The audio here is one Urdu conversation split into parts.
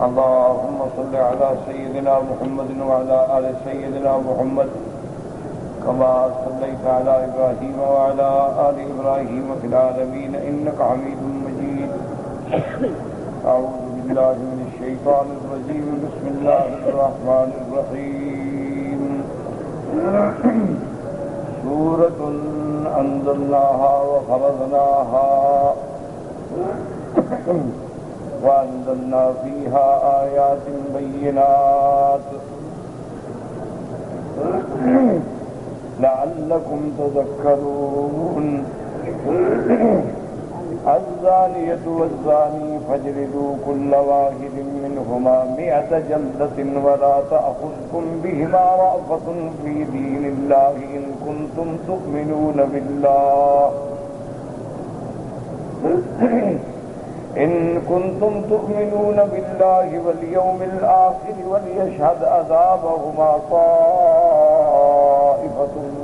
اللهم صل على سيدنا محمد وعلى آل سيدنا محمد كما صليت على إبراهيم وعلى آل إبراهيم في العالمين إنك حميد مجيد. أعوذ بالله من الشيطان الرجيم. بسم الله الرحمن الرحيم. سورة أنزلناها وفرضناها وأنزلنا فيها آيات بينات لعلكم تذكرون. الزانية والزاني فاجلدوا كل واحد منهما 100 جلدة ولا تأخذكم بهما رأفة في دين الله إن كنتم تؤمنون بالله واليوم الآخر وليشهد عذابهما طائفة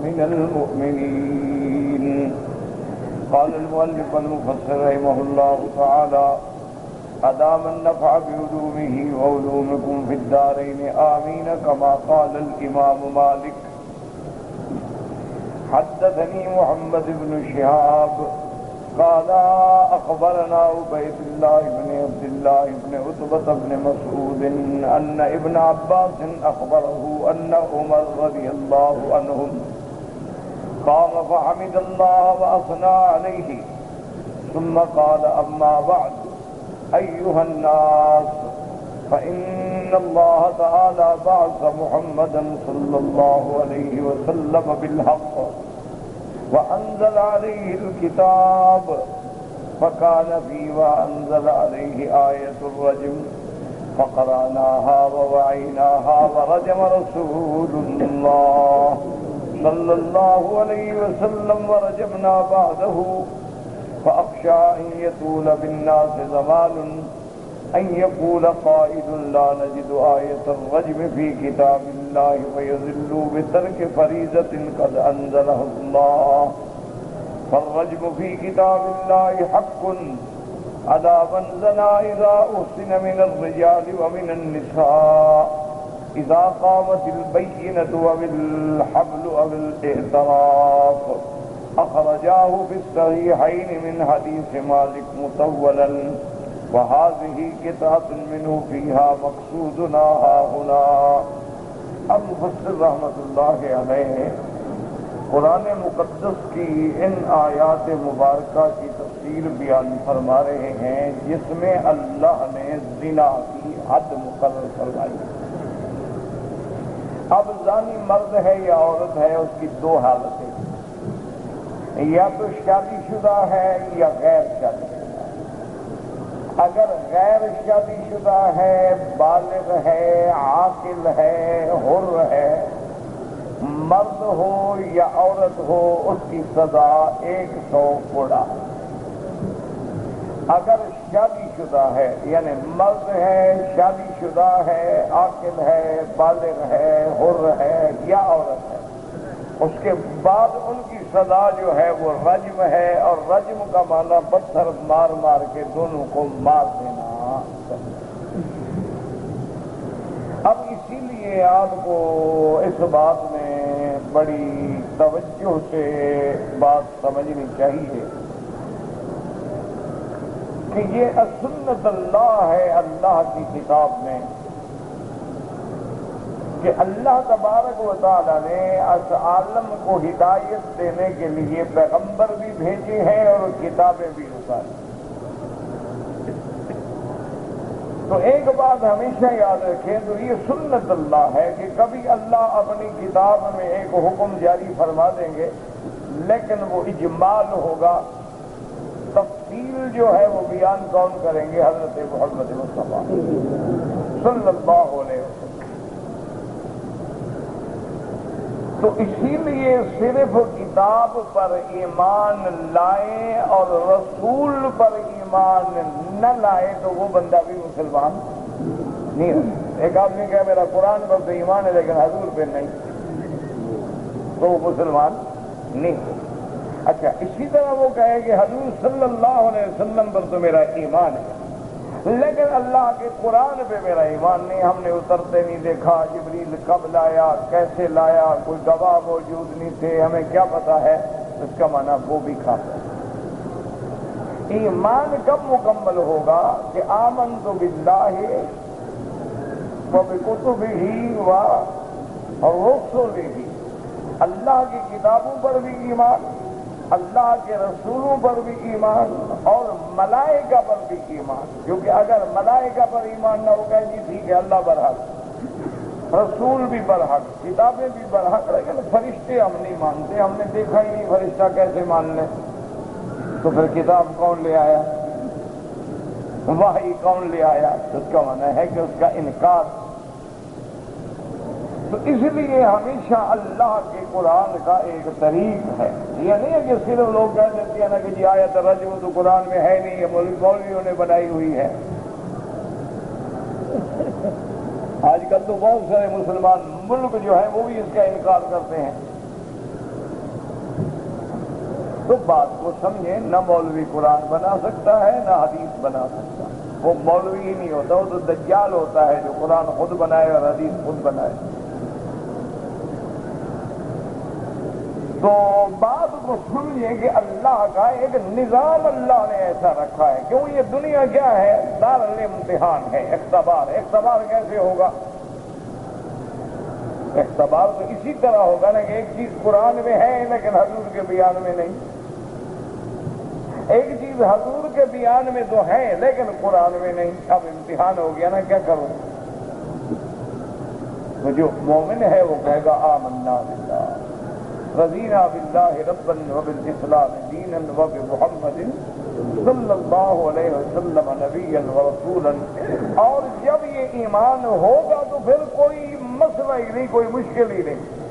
من المؤمنين. قال المؤلف المفسر رحمه الله تعالى: أدام النفع بعلومه وعلومكم في الدارين آمين. كما قال الإمام مالك: حدثني محمد بن شهاب قال أخبرنا عبيد الله بن عبد الله بن عتبة بن مسعود أن ابن عباس أخبره أن عمر رضي الله عنهم قام فحمد الله وأثنى عليه ثم قال: أما بعد أيها الناس فإن الله تعالى بعث محمدا صلى الله عليه وسلم بالحق وأنزل عليه الكتاب فكان فيما أنزل عليه آية الرجم فقرأناها ووعيناها ورجم رسول الله صلى الله عليه وسلم ورجمنا بعده. فأخشى أن يطول بالناس زمان أن يقول قائل لا نجد آية الرجم في كتاب الله ويذلوا بترك فريضة قد أنزله الله. فالرجم في كتاب الله حق على من زنى إذا أحسن من الرجال ومن النساء إذا قامت البينة أو الحبل أو الاعتراف. أخرجاه في الصحيحين من حديث مالك مطولا وهذه قطعة منه فيها مقصودنا هاهنا. اب مفسر رحمۃ اللہ علیہ قرآن مقدس کی ان آیات مبارکہ کی تفسیر بیان فرما رہے ہیں جس میں اللہ نے زنا کی حد مقرر فرمائی. اب زانی مرد ہے یا عورت ہے اس کی دو حالتیں، یا تو شادی شدہ ہے یا غیر شادی شدہ. اگر غیر شادی شدہ ہے، بالغ ہے، عاقل ہے، حر ہے، مرد ہو یا عورت ہو، اس کی سزا 100 کوڑا. اگر شادی شدہ ہے یعنی مرد ہے، شادی شدہ ہے، عاقل ہے، بالغ ہے، حر ہے یا عورت ہے، اس کے بعد ان کی سزا جو ہے وہ رجم ہے. اور رجم کا معنی پتھر مار مار کے دونوں کو مار دینا. اب اسی لیے آپ کو اس بات میں بڑی توجہ سے بات سمجھنی چاہیے کہ یہ سنت اللہ ہے اللہ کی کتاب میں کہ اللہ تبارک و تعالی نے اس عالم کو ہدایت دینے کے لیے پیغمبر بھی بھیجے ہیں اور کتابیں بھی اتاری. تو ایک بات ہمیشہ یاد رکھیں، تو یہ سنت اللہ ہے کہ کبھی اللہ اپنی کتاب میں ایک حکم جاری فرما دیں گے لیکن وہ اجمال ہوگا. تفصیل جو ہے وہ بیان کون کریں گے؟ حضرت محمد مصطفیٰ صلی اللہ علیہ وسلم. تو اسی لیے صرف کتاب پر ایمان لائیں اور رسول پر ایمان نہ لائے تو وہ بندہ بھی مسلمان نہیں ہے. ایک آدمی کہے میرا قرآن پر تو ایمان ہے لیکن حضور پہ نہیں، تو وہ مسلمان نہیں. اچھا، اسی طرح وہ کہے کہ حضور صلی اللہ علیہ وسلم پر تو میرا ایمان ہے لیکن اللہ کے قرآن پہ میرا ایمان نہیں، ہم نے اترتے نہیں دیکھا، جبریل کب لایا، کیسے لایا، کوئی گواہ موجود نہیں تھے، ہمیں کیا پتا ہے، اس کا معنی وہ بھی کافر ہے۔ ایمان کب مکمل ہوگا کہ آمنت باللہ وبکتبہ ورسلہ، اللہ کی کتابوں پر بھی ایمان، اللہ کے رسولوں پر بھی ایمان، اور ملائکہ پر بھی ایمان، کیونکہ اگر ملائکہ پر ایمان نہ ہوگا جی ٹھیک ہے اللہ برحق، رسول بھی برحق، کتابیں بھی برحق، لیکن فرشتے ہم نہیں مانتے، ہم نے دیکھا ہی نہیں فرشتہ کیسے مان لیں، تو پھر کتاب کون لے آیا، وحی کون لے آیا؟ اس کا معنی ہے کہ اس کا انکار۔ تو اس لیے ہمیشہ اللہ کے قرآن کا ایک طریق ہے، یہ نہیں ہے کہ صرف لوگ کہہ دیتے ہیں نا کہ جی آیت رجم تو قرآن میں ہے نہیں، یہ مولویوں نے بنائی ہوئی ہے۔ آج کل تو بہت سارے مسلمان ملک جو ہے وہ بھی اس کا انکار کرتے ہیں۔ تو بات کو سمجھیں، نہ مولوی قرآن بنا سکتا ہے نہ حدیث بنا سکتا، وہ مولوی ہی نہیں ہوتا، وہ تو دجال ہوتا ہے جو قرآن خود بنائے اور حدیث خود بنائے۔ تو بات کو سمجھیں کہ اللہ کا ایک نظام اللہ نے ایسا رکھا ہے، کیوں یہ دنیا کیا ہے، دار الامتحان ہے، اختبار۔ اختبار کیسے ہوگا؟ اختبار تو اسی طرح ہوگا نا کہ ایک چیز قرآن میں ہے لیکن حضور کے بیان میں نہیں، ایک چیز حضور کے بیان میں تو ہے لیکن قرآن میں نہیں۔ اب امتحان ہو گیا نا، کیا کروں؟ تو جو مومن ہے وہ کہے گا آمنا باللہ رضینا باللہ ربا وبالاسلام دینا وبمحمد صلی اللہ علیہ وسلم نبیا ورسولا۔ اور جب یہ ایمان ہوگا تو پھر کوئی مسئلہ ہی نہیں، کوئی مشکل ہی نہیں۔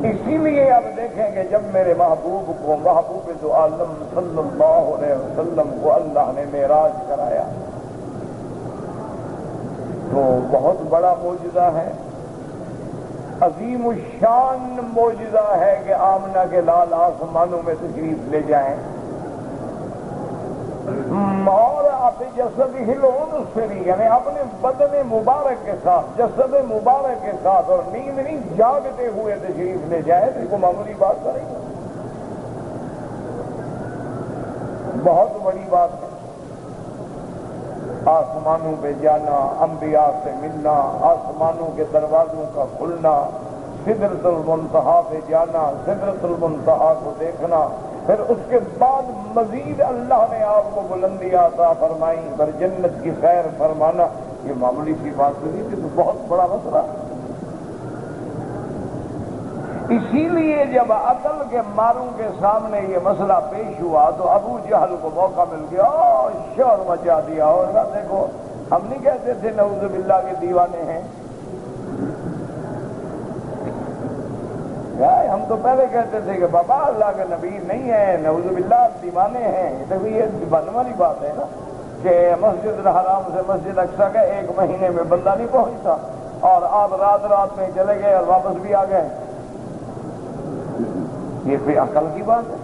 اسی لیے آپ دیکھیں کہ جب میرے محبوب کو، محبوب دو عالم صلی اللہ علیہ وسلم کو اللہ نے معراج کرایا تو بہت بڑا معجزہ ہے، عظیم الشان معجزہ ہے کہ آمنہ کے لال آسمانوں میں تشریف لے جائیں، اور اپنے جسد الانثری یعنی اپنے بدن مبارک کے ساتھ، جسد مبارک کے ساتھ، اور نیند نہیں جاگتے ہوئے تشریف لے جائیں، تو کو معمولی بات کریں گے، بہت بڑی بات ہے۔ آسمانوں پہ جانا، انبیاء سے ملنا، آسمانوں کے دروازوں کا کھلنا، سدرۃ المنتہا پہ جانا، سدرۃ المنتہا کو دیکھنا، پھر اس کے بعد مزید اللہ نے آپ کو بلندی عطا فرمائی، پھر جنت کی سیر فرمانا، یہ معمولی سی بات نہیں تھی، تو بہت بڑا مسئلہ۔ اسی لیے جب عقل کے ماروں کے سامنے یہ مسئلہ پیش ہوا تو ابو جہل کو موقع مل گیا، شور مچا دیا، اور نہ دیکھو ہم نہیں کہتے تھے نعوذ باللہ کے دیوانے ہیں، ہم تو پہلے کہتے تھے کہ بابا اللہ کے نبی نہیں ہے، نعوذ باللہ دیوانے ہیں۔ تو یہ بننے والی بات ہے نا کہ مسجد الحرام سے مسجد اقصیٰ کا 1 مہینے میں بندہ نہیں پہنچتا، اور آپ رات میں چلے گئے اور واپس بھی آ گئے، یہ کوئی عقل کی بات ہے؟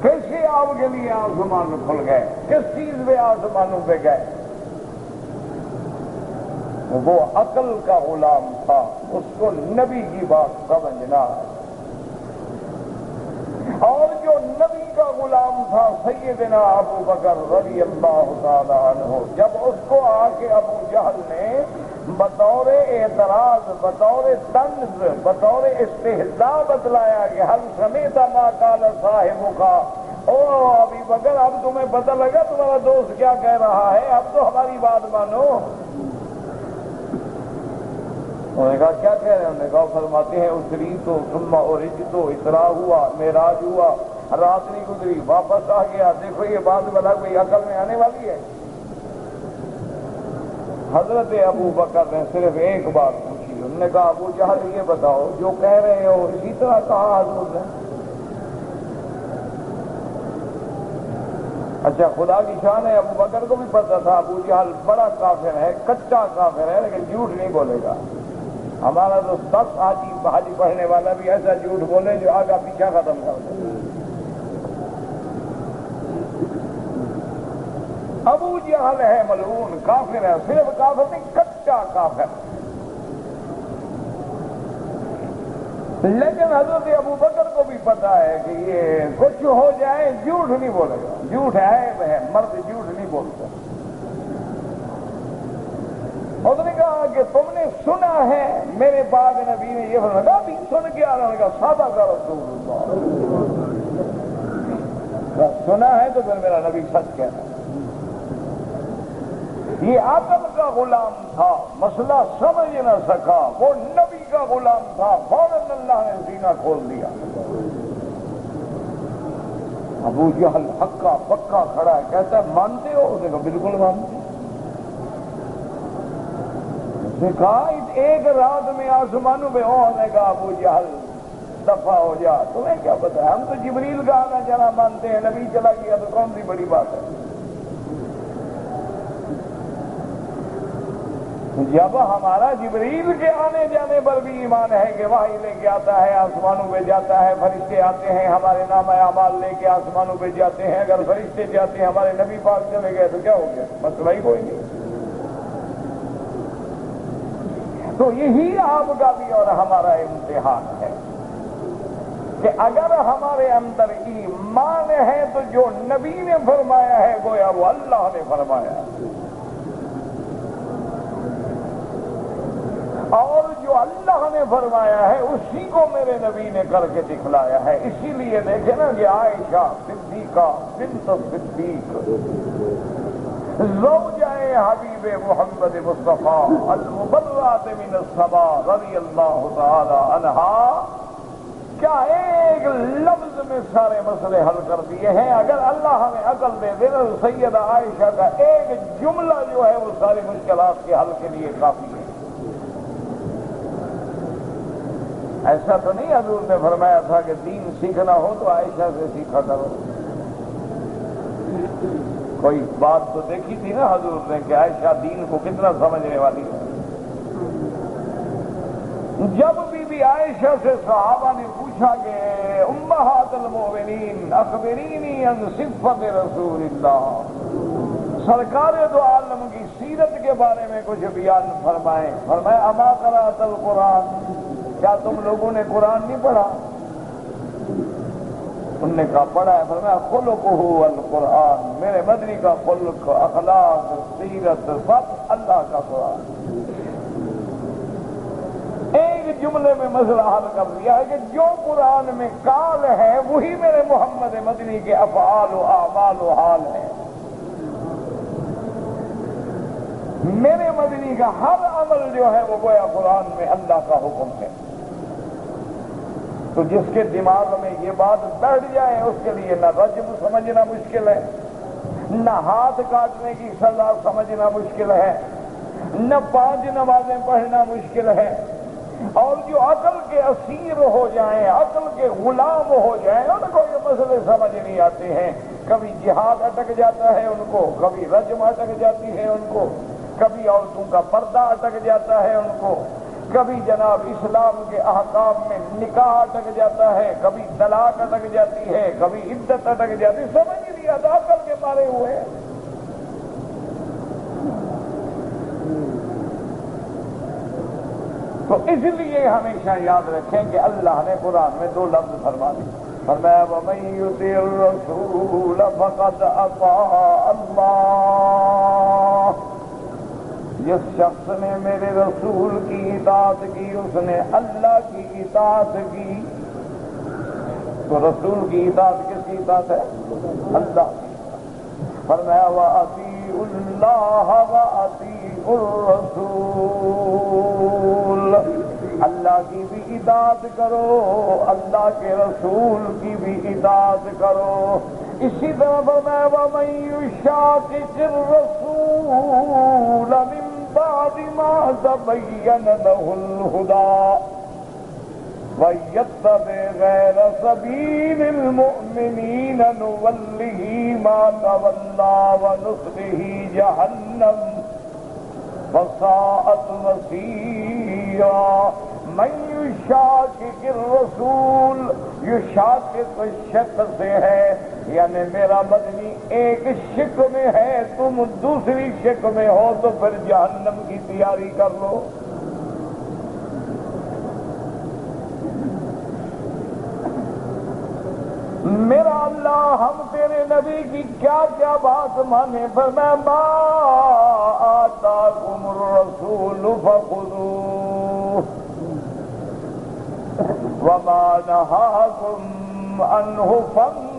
کیسے آپ کے لیے آسمان کھل گئے؟ کس چیز پہ آسمانوں پہ گئے؟ وہ عقل کا غلام تھا، اس کو نبی کی بات سمجھنا، اور جو نبی کا غلام تھا سیدنا ابو بکر رضی اللہ تعالی عنہ، جب اس کو آ کے ابو جہل نے بطور اعتراض، بطور طنز، بطور استہزاء بتلایا کہ حل سمیت ما قال صاحبک، او ابی بکر اب تمہیں پتہ لگا تمہارا دوست کیا کہہ رہا ہے، اب تو ہماری بات مانو۔ انہوں نے کہا کیا کہہ رہے ہیں؟ انہوں نے کہا فرماتے ہیں اتری تو ثم عرج تو اسراء ہوا، معراج ہوا، رات نہیں گزری واپس آ گیا، دیکھو یہ بات بلا کوئی عقل میں آنے والی ہے؟ حضرت ابو بکر نے صرف ایک بات پوچھی، انہوں نے کہا ابو جہل یہ بتاؤ جو کہہ رہے ہو اسی طرح کہا حضور نے؟ اچھا خدا کی شان ہے، ابو بکر کو بھی پتا تھا ابو جہل بڑا کافر ہے، کچا کافر ہے، لیکن جھوٹ نہیں بولے گا۔ ہمارا تو سب حاجی پڑھنے والا بھی ایسا جھوٹ بولے جو آگا پیچھا ختم کر دے۔ جہل ہے ملعون، کافر ہے، صرف کافر نہیں کچا کافر. لیکن حضرت ابو بکر کو بھی پتا ہے کہ یہ کچھ ہو جائے جھوٹ نہیں بولے گا، جھوٹ عیب ہے، مرد جھوٹ نہیں بولتا. اس نے کہا کہ تم نے سنا ہے میرے بعد نبی نے یہ فرمایا، بھی سن کے آ رہا سادہ کا رسول اللہ، سنا ہے تو پھر میرا نبی سچ کہہ رہا ہے. یہ عقل کا غلام تھا، مسئلہ سمجھ نہ سکا، وہ نبی کا غلام تھا، فوراً اللہ نے سینہ کھول دیا. ابو جہل ہکا پکا کھڑا ہے، کہتا ہے مانتے ہو؟ اس نے کہا بالکل مانتے. اس نے کہا ایک رات میں آسمانوں میں ہونے کا ابو جہل دفع ہو جا، تمہیں کیا پتا ہے؟ ہم تو جبریل کا آنا جانا مانتے ہیں، نبی چلا گیا تو کون سی بڑی بات ہے. جب ہمارا جبریل کے آنے جانے پر بھی ایمان ہے کہ وحی لے کے آتا ہے، آسمانوں پہ جاتا ہے، فرشتے آتے ہیں ہمارے نامہ اعمال لے کے آسمانوں پہ جاتے ہیں، اگر فرشتے جاتے ہیں ہمارے نبی پاک چلے گئے تو کیا ہو گیا؟ مسئلہ ہی کوئی نہیں. تو یہی آپ کا بھی اور ہمارا امتحان ہے کہ اگر ہمارے اندر ایمان ہے تو جو نبی نے فرمایا ہے گویا وہ اللہ نے فرمایا، اور جو اللہ نے فرمایا ہے اسی کو میرے نبی نے کر کے دکھلایا ہے. اسی لیے دیکھیں نا کہ عائشہ صدیقہ بنت صدیق زوجہ حبیب محمد مصطفیٰ المبرات من السبا رضی اللہ تعالی عنہا، کیا ایک لفظ میں سارے مسئلے حل کر دیے ہیں. اگر اللہ ہمیں عقل دے دے تو سیدہ عائشہ کا ایک جملہ جو ہے وہ ساری مشکلات کے حل کے لیے کافی ہے. ایسا تو نہیں حضور نے فرمایا تھا کہ دین سیکھنا ہو تو عائشہ سے سیکھا کرو. کوئی بات تو دیکھی تھی نا حضور نے کہ عائشہ دین کو کتنا سمجھنے والی ہے. جب بھی عائشہ سے صحابہ نے پوچھا کہ امہات المؤمنین اخبرینی عن صفت رسول اللہ، سرکار دو عالم کی سیرت کے بارے میں کچھ بیان فرمائیں. فرمایا اما قرأت القرآن، کیا تم لوگوں نے قرآن نہیں پڑھا؟ انہوں نے کہا پڑھا ہے. فرمایا خلقہ القرآن، میرے مدنی کا خلق، اخلاق، سیرت سب اللہ کا قرآن. ایک جملے میں مسئلہ حل کر دیا ہے کہ جو قرآن میں قال ہے وہی میرے محمد مدنی کے افعال و اعمال و حال ہے. میرے مدنی کا ہر عمل جو ہے وہ گویا قرآن میں اللہ کا حکم ہے. تو جس کے دماغ میں یہ بات بیٹھ جائے اس کے لیے نہ رجم سمجھنا مشکل ہے، نہ ہاتھ کاٹنے کی سزا سمجھنا مشکل ہے، نہ 5 نمازیں پڑھنا مشکل ہے. اور جو عقل کے اسیر ہو جائیں، عقل کے غلام ہو جائیں، ان کو یہ مسئلے سمجھ نہیں آتے ہیں. کبھی جہاد اٹک جاتا ہے ان کو، کبھی رجم اٹک جاتی ہے ان کو، کبھی عورتوں کا پردہ اٹک جاتا ہے ان کو، کبھی جناب اسلام کے احکام میں نکاح اٹک جاتا ہے، کبھی طلاق اٹک جاتی ہے، کبھی عدت اٹک جاتی ہے. سمجھ ہی نہیں آتا، عقل کے مارے ہوئے ہیں. تو اس لیے ہمیشہ یاد رکھیں کہ اللہ نے قرآن میں 2 لفظ فرما دیے. فرمایا وَمَن يُطِعِ الرَّسُولَ فَقَدْ أَطَاعَ اللَّهَ، جس شخص نے میرے رسول کی اطاعت کی اس نے اللہ کی اطاعت کی. تو رسول کی اطاعت کس کی اطاعت ہے؟ اللہ کی. فرمایا وَأَطِیعُوا اللَّهَ وَأَطِیعُوا الرَّسُولَ، اللہ کی بھی اطاعت کرو، اللہ کے رسول کی بھی اطاعت کرو. اسی طرح فرمایا وَمَن يُشَاقِقِ الرَّسُولَ مِن بَعْدِ مَا تَبَيَّنَ لَهُ الْهُدَىٰ وَيَتَّبِعْ غَيْرَ سَبِيلِ الْمُؤْمِنِينَ نُوَلِّهِ مَا تَوَلَّىٰ وَنُصْلِهِ جَهَنَّمَ وَسَاءَتْ مَصِيرًا. ومن یشاقق الرسول، یشاقق شق سے ہے، یعنی میرا مدنی ایک شق میں ہے، تم دوسری شق میں ہو تو پھر جہنم کی تیاری کر لو۔ میرا اللہ ہم تیرے نبی کی کیا کیا بات مانے، فرمایا ما آتاکم الرسول فخذوہ وما نہاکم عنہ فانتہوا۔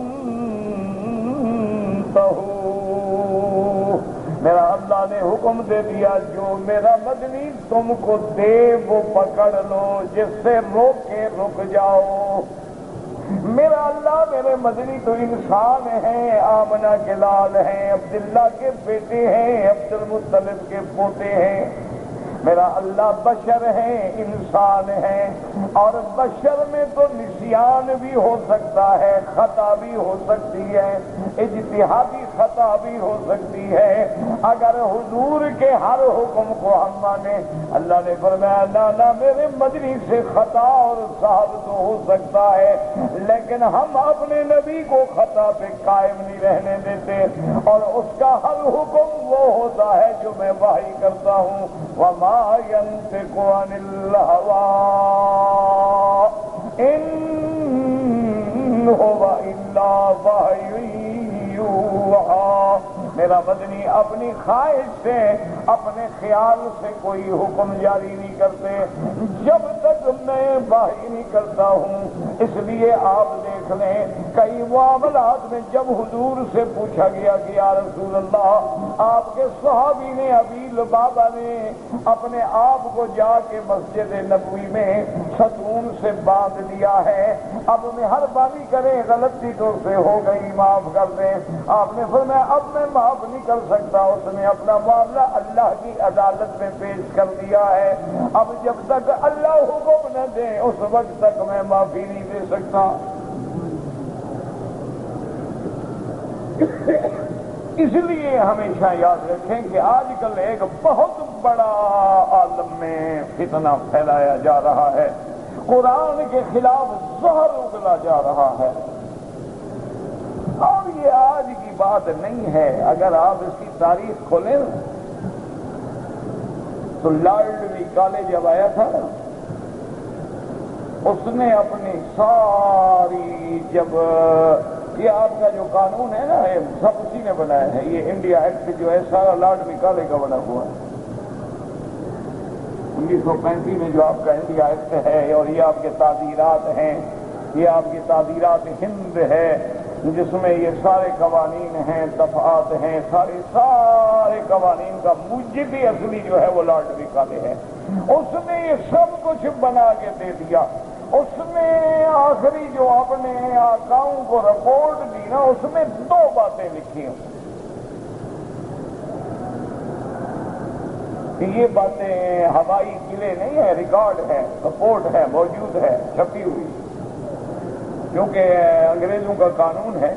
میرا اللہ نے حکم دے دیا جو میرا مدنی تم کو دے وہ پکڑ لو، جس سے روکے رک جاؤ۔ میرا اللہ میرے مدنی تو انسان ہیں، آمنہ کے لال ہیں، عبداللہ کے بیٹے ہیں، عبد المطلب کے پوتے ہیں۔ میرا اللہ بشر ہیں، انسان ہیں، اور بشر میں تو نسیان بھی ہو سکتا ہے، خطا بھی ہو سکتی ہے، اجتہادی خطا بھی ہو سکتی ہے۔ اگر حضور کے ہر حکم کو ہم مانے، اللہ نے فرمایا لا میرے مدنی سے خطا اور صاحب تو ہو سکتا ہے، لیکن ہم اپنے نبی کو خطا پہ قائم نہیں رہنے دیتے، اور اس کا ہر حکم وہ ہوتا ہے جو میں وحی کرتا ہوں۔ وما ينطق عن الهوى إن هو إلا وحي يوحى۔ میرا مدنی اپنی خواہش سے، اپنے خیال سے کوئی حکم جاری نہیں کرتے جب تک میں وحی نہیں کرتا ہوں۔ اس لیے آپ دیکھ لیں کئی معاملات میں جب حضور سے پوچھا گیا کہ یا رسول اللہ، آپ کے صحابی نے ابی لبابہ نے اپنے آپ کو جا کے مسجد نبوی میں ستون سے باندھ دیا ہے، اب مہربانی کریں غلطی تو سے ہو گئی، معاف کر دیں۔ آپ نے فرمایا اب میں معاف نہیں کر سکتا، اس نے اپنا معاملہ اللہ کی عدالت میں پیش کر دیا ہے، اب جب تک اللہ حکم نہ دے اس وقت تک میں معافی نہیں دے سکتا۔ اس لیے ہمیشہ یاد رکھیں کہ آج کل ایک بہت بڑا عالم میں فتنہ پھیلایا جا رہا ہے، قرآن کے خلاف زہر اگلا جا رہا ہے، اور یہ آج کی بات نہیں ہے۔ اگر آپ اس کی تاریخ کھولیں تو لارڈ میکالے جب آیا تھا اس نے اپنی ساری، جب یہ آپ کا جو قانون ہے نا یہ سب اسی نے بنایا ہے، یہ انڈیا ایکٹ جو ہے سارا لارڈ میکالے کا بنا ہوا ہے۔ 1935 میں جو آپ کا انڈیا ایکٹ ہے اور یہ آپ کے تعزیرات ہیں، یہ آپ کی تعزیرات ہند ہے جس میں یہ سارے قوانین ہیں، دفعات ہیں، سارے قوانین کا موجب اصلی جو ہے وہ لارڈ میکالے ہے۔ اس نے یہ سب کچھ بنا کے دے دیا۔ اس نے آخری جو اپنے آقاؤں کو رپورٹ دی نا، اس میں 2 باتیں لکھی ہیں۔ یہ باتیں ہوائی قلعے نہیں ہے، ریکارڈ ہے، رپورٹ ہے، موجود ہے، چھپی ہوئی، کیونکہ انگریزوں کا قانون ہے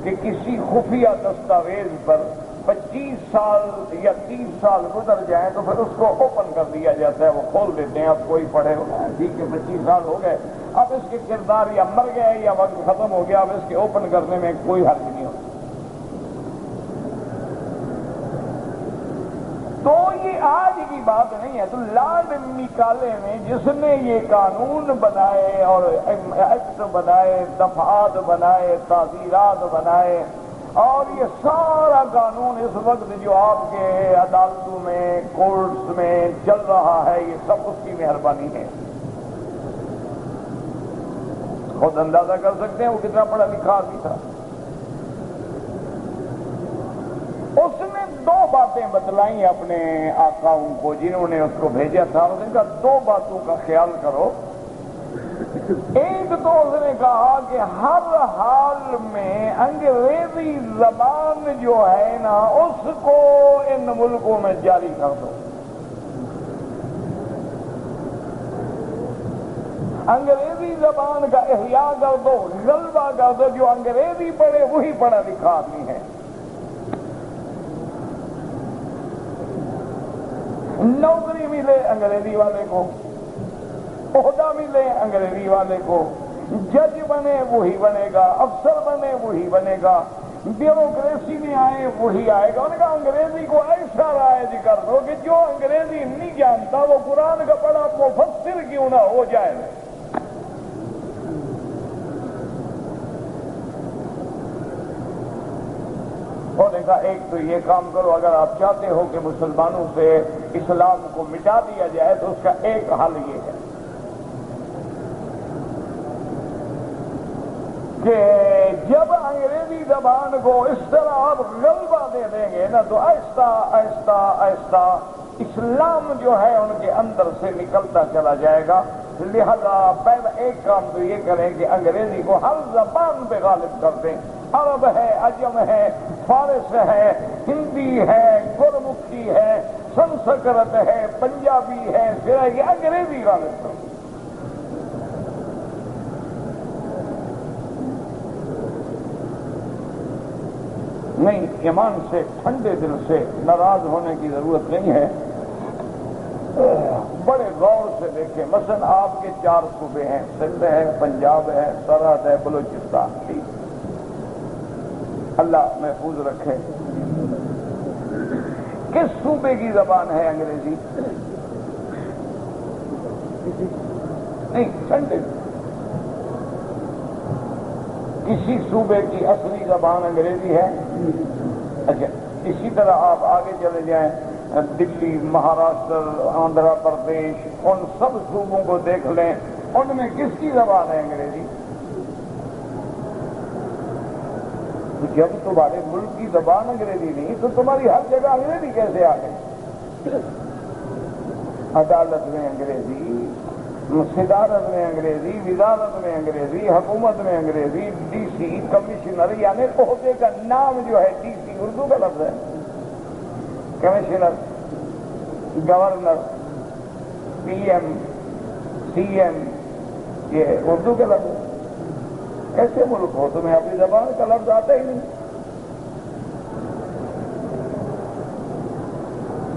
کہ کسی خفیہ دستاویز پر 25 سال یا 30 سال گزر جائیں تو پھر اس کو اوپن کر دیا جاتا ہے، وہ کھول دیتے ہیں، اب کوئی پڑھے ہوگا ٹھیک ہے 25 سال ہو گئے، اب اس کے کردار یا مر گئے یا وقت ختم ہو گیا، اب اس کے اوپن کرنے میں کوئی حرج نہیں ہوتا۔ تو یہ آج کی بات نہیں ہے۔ تو لارڈ میکالے نے جس نے یہ قانون بنائے اور ایکٹ بنائے، دفعات بنائے، تعزیرات بنائے، اور یہ سارا قانون اس وقت جو آپ کے عدالتوں میں، کورٹس میں چل رہا ہے، یہ سب اس کی مہربانی ہے۔ خود اندازہ کر سکتے ہیں وہ کتنا پڑھا لکھا آدمی تھا۔ اس نے 2 باتیں بتلائیں اپنے آقاؤں کو جنہوں نے اس کو بھیجا تھا، اس نے کہا 2 باتوں کا خیال کرو۔ ایک تو اس نے کہا کہ ہر حال میں انگریزی زبان جو ہے نا اس کو ان ملکوں میں جاری کر دو، انگریزی زبان کا احیاء کر دو، غلبہ کر دو، جو انگریزی پڑھے وہی پڑھا لکھا آدمی ہے، نوکری ملے انگریزی والے کو، عہدہ ملے انگریزی والے کو، جج بنے وہی بنے گا، افسر بنے وہی بنے گا، بیوروکریسی میں آئے وہی آئے گا۔ انہوں نے کہا انگریزی کو ایسا رائج کر دو کہ جو انگریزی نہیں جانتا وہ قرآن کا بڑا مفسر کیوں نہ ہو جائے۔ انہوں نے کہا ایک تو یہ کام کرو، اگر آپ چاہتے ہو کہ مسلمانوں سے اسلام کو مٹا دیا جائے تو اس کا ایک حل یہ ہے کہ جب انگریزی زبان کو اس طرح آپ غلبہ دے دیں گے نا تو آہستہ آہستہ آہستہ اسلام جو ہے ان کے اندر سے نکلتا چلا جائے گا۔ لہذا پہلا ایک کام تو یہ کریں کہ انگریزی کو ہر زبان پہ غالب کر دیں، عرب ہے، عجم ہے، فارس ہے، ہندی ہے، گرمکھی ہے، سنسکرت ہے، پنجابی ہے، پھر یہ انگریزی غالب کر دیں۔ نہیں، ایمان سے ٹھنڈے دل سے ناراض ہونے کی ضرورت نہیں ہے، بڑے غور سے دیکھیں۔ مثلا آپ کے 4 صوبے ہیں، سندھ ہے، پنجاب ہے، سرحد ہے، بلوچستان، ٹھیک، اللہ محفوظ رکھے۔ کس صوبے کی زبان ہے انگریزی؟ نہیں، ٹھنڈے کسی صوبے کی اصلی زبان انگریزی ہے؟ اچھا، اسی طرح آپ آگے چلے جائیں، دلی، مہاراشٹر، آندھرا پردیش، ان سب صوبوں کو دیکھ لیں، ان میں کس کی زبان ہے انگریزی؟ جب تمہارے ملک کی زبان انگریزی نہیں تو تمہاری ہر جگہ انگریزی کیسے آ گئی؟ عدالت میں انگریزی، صدارت میں انگریزی، وزارت میں انگریزی، حکومت میں انگریزی، ڈی سی، کمشنر، یعنی عہدے کا نام جو ہے ڈی سی اردو کا لفظ ہے، commissioner, governor, P M, C M, یہ اردو کا لفظ ہے۔ ایسے ملک ہو تمہیں اپنی زبان کا لفظ آتا ہی نہیں،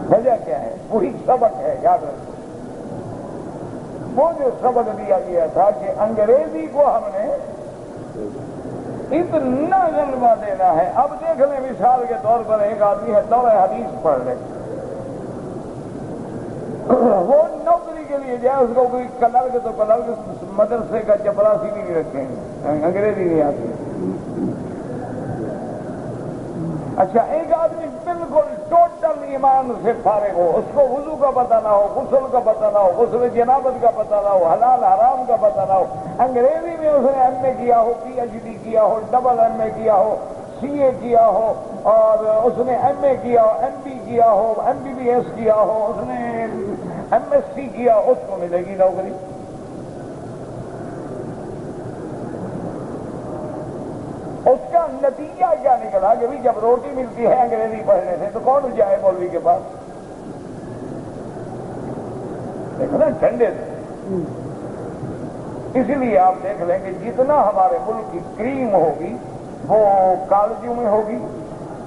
وجہ کیا ہے؟ وہی سبق ہے، یاد رکھو، وہ جو سبق دیا گیا تھا کہ انگریزی کو ہم نے اتنا غلبہ دینا ہے۔ اب دیکھ لیں مثال کے طور پر ایک آدمی ہے، دورہ حدیث پڑھ لے، وہ نوکری کے لیے جائے، اس کو کوئی کلرک تو کلرک مدرسے کا چپراسی بھی نہیں رکھیں گے، انگریزی نہیں آتی۔ اچھا، ایک آدمی بالکل ٹوٹل ایمان سے فارغ ہو، اس کو وضو کا پتہ نہ ہو، غسل کا پتہ نہ ہو، غسل جنابت کا پتہ نہ ہو، حلال حرام کا پتہ نہ ہو، انگریزی میں اس نے ایم اے کیا ہو، پی ایچ ڈی کیا ہو، ڈبل ایم اے کیا ہو، سی اے کیا ہو، اور اس نے ایم اے کیا ہو، ایم بی کیا ہو، ایم بی بی ایس کیا ہو، اس نے ایم ایس سی کیا، اس کو ملے گی نوکری۔ اس کا نتیجہ کیا نکلا کہ جب روٹی ملتی ہے انگریزی پڑھنے سے تو کون جائے مولوی کے پاس؟ دیکھو نا ٹھنڈے سے۔ اس لیے آپ دیکھ لیں کہ جتنا ہمارے ملک کی کریم ہوگی وہ کالجوں میں ہوگی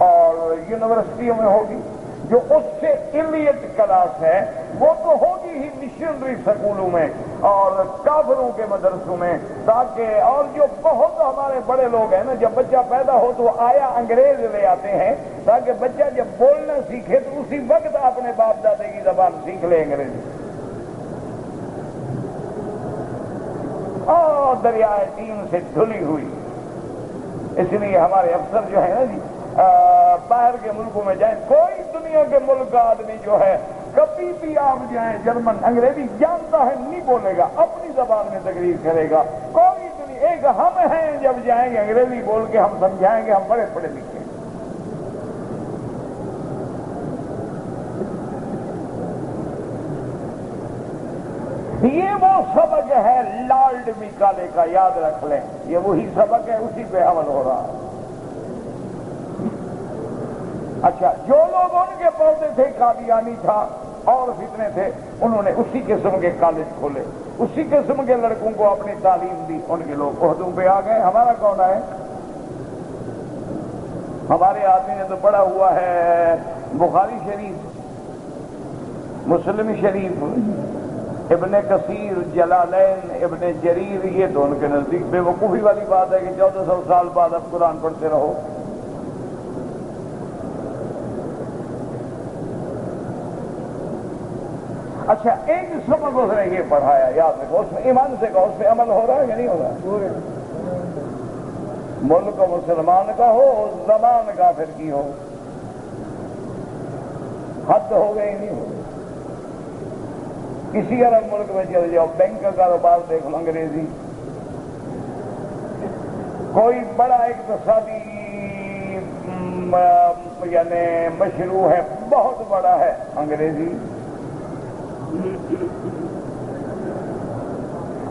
اور یونیورسٹیوں میں ہوگی، جو اس سے ایلیٹ کلاس ہے وہ تو ہوگی ہی مشنری سکولوں میں اور کافروں کے مدرسوں میں، تاکہ اور جو بہت ہمارے بڑے لوگ ہیں نا، جب بچہ پیدا ہو تو آیا انگریز لے آتے ہیں تاکہ بچہ جب بولنا سیکھے تو اسی وقت اپنے باپ دادے کی زبان سیکھ لے انگریزی۔ اور دریائے دین سے دھلی ہوئی۔ اس لیے ہمارے افسر جو ہے نا جی، باہر کے ملکوں میں جائیں، کوئی دنیا کے ملک کا آدمی جو ہے کبھی بھی آپ جائیں جرمن، انگریزی جانتا ہے نہیں بولے گا، اپنی زبان میں تقریر کرے گا۔ کوئی دنیا، ایک ہم ہیں جب جائیں گے انگریزی بول کے ہم سمجھائیں گے ہم بڑے پڑھے لکھے ہیں۔ یہ وہ سبق ہے لارڈ میکالے کا، یاد رکھ لیں، یہ وہی سبق ہے، اسی پہ عمل ہو رہا ہے۔ اچھا، جو لوگ ان کے پودے تھے، قادیانی تھا اور فتنے تھے، انہوں نے اسی قسم کے کالج کھولے، اسی قسم کے لڑکوں کو اپنی تعلیم دی، ان کے لوگ عہدوں پہ آ گئے۔ ہمارا کون ہے؟ ہمارے آدمی نے تو پڑھا ہوا ہے بخاری شریف، مسلم شریف، ابن کثیر، جلالین، ابن جریر، یہ تو ان کے نزدیک بے وقوفی والی بات ہے کہ 1400 سال بعد اب قرآن پڑھتے رہو۔ اچھا، ایک سبق اس نے یہ پڑھایا، یاد رکھو، اس میں ایمان سے کہو، اس پہ عمل ہو رہا ہے یا نہیں ہو رہا؟ ملک مسلمان کا ہو، زبان کافر کی ہو، حد ہو گئی نہیں ہو۔ کسی عرب ملک میں چلے جاؤ، بینک کا کاروبار دیکھ لو انگریزی، کوئی بڑا اقتصادی یعنی مشروع ہے، بہت بڑا ہے، انگریزی۔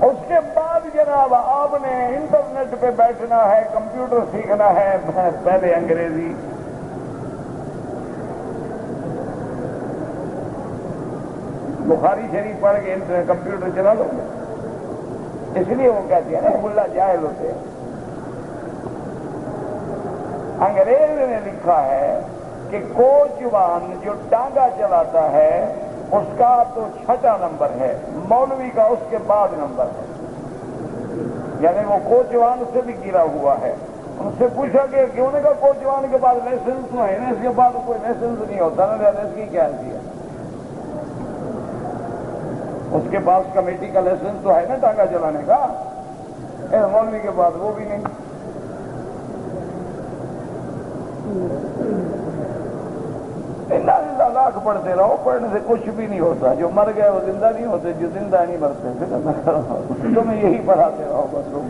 اس کے بعد جناب آپ نے انٹرنیٹ پہ بیٹھنا ہے، کمپیوٹر سیکھنا ہے، پہلے انگریزی۔ بخاری شریف پڑھ کے انٹرنیٹ کمپیوٹر چلا لو گے، اس لیے وہ کہتے ہیں نا ملا جاہل ہوتے ہیں۔ انگریز نے لکھا ہے کہ کوچوان جو ڈانگا چلاتا ہے اس کا تو 6واں نمبر ہے، مولوی کا اس کے بعد نمبر ہے، یعنی وہ کوچوان سے بھی گرا ہوا ہے۔ ان سے پوچھا کہ کیوں نے کہا کوچوان کے بعد لائسنس تو ہے نا، اس کے بعد کوئی لائسنس نہیں ہوتا نا، اس کی کیا حیثیت؟ اس کے پاس کمیٹی کا لائسنس تو ہے نا ڈانگا چلانے کا، مولوی کے بعد وہ بھی نہیں۔ لاکھ پڑھتے رہو، پڑھنے سے کچھ بھی نہیں ہوتا، جو مر گئے وہ زندہ نہیں ہوتے، جو زندہ نہیں مرتے، تمہیں یہی پڑھاتے رہو بس لوگ۔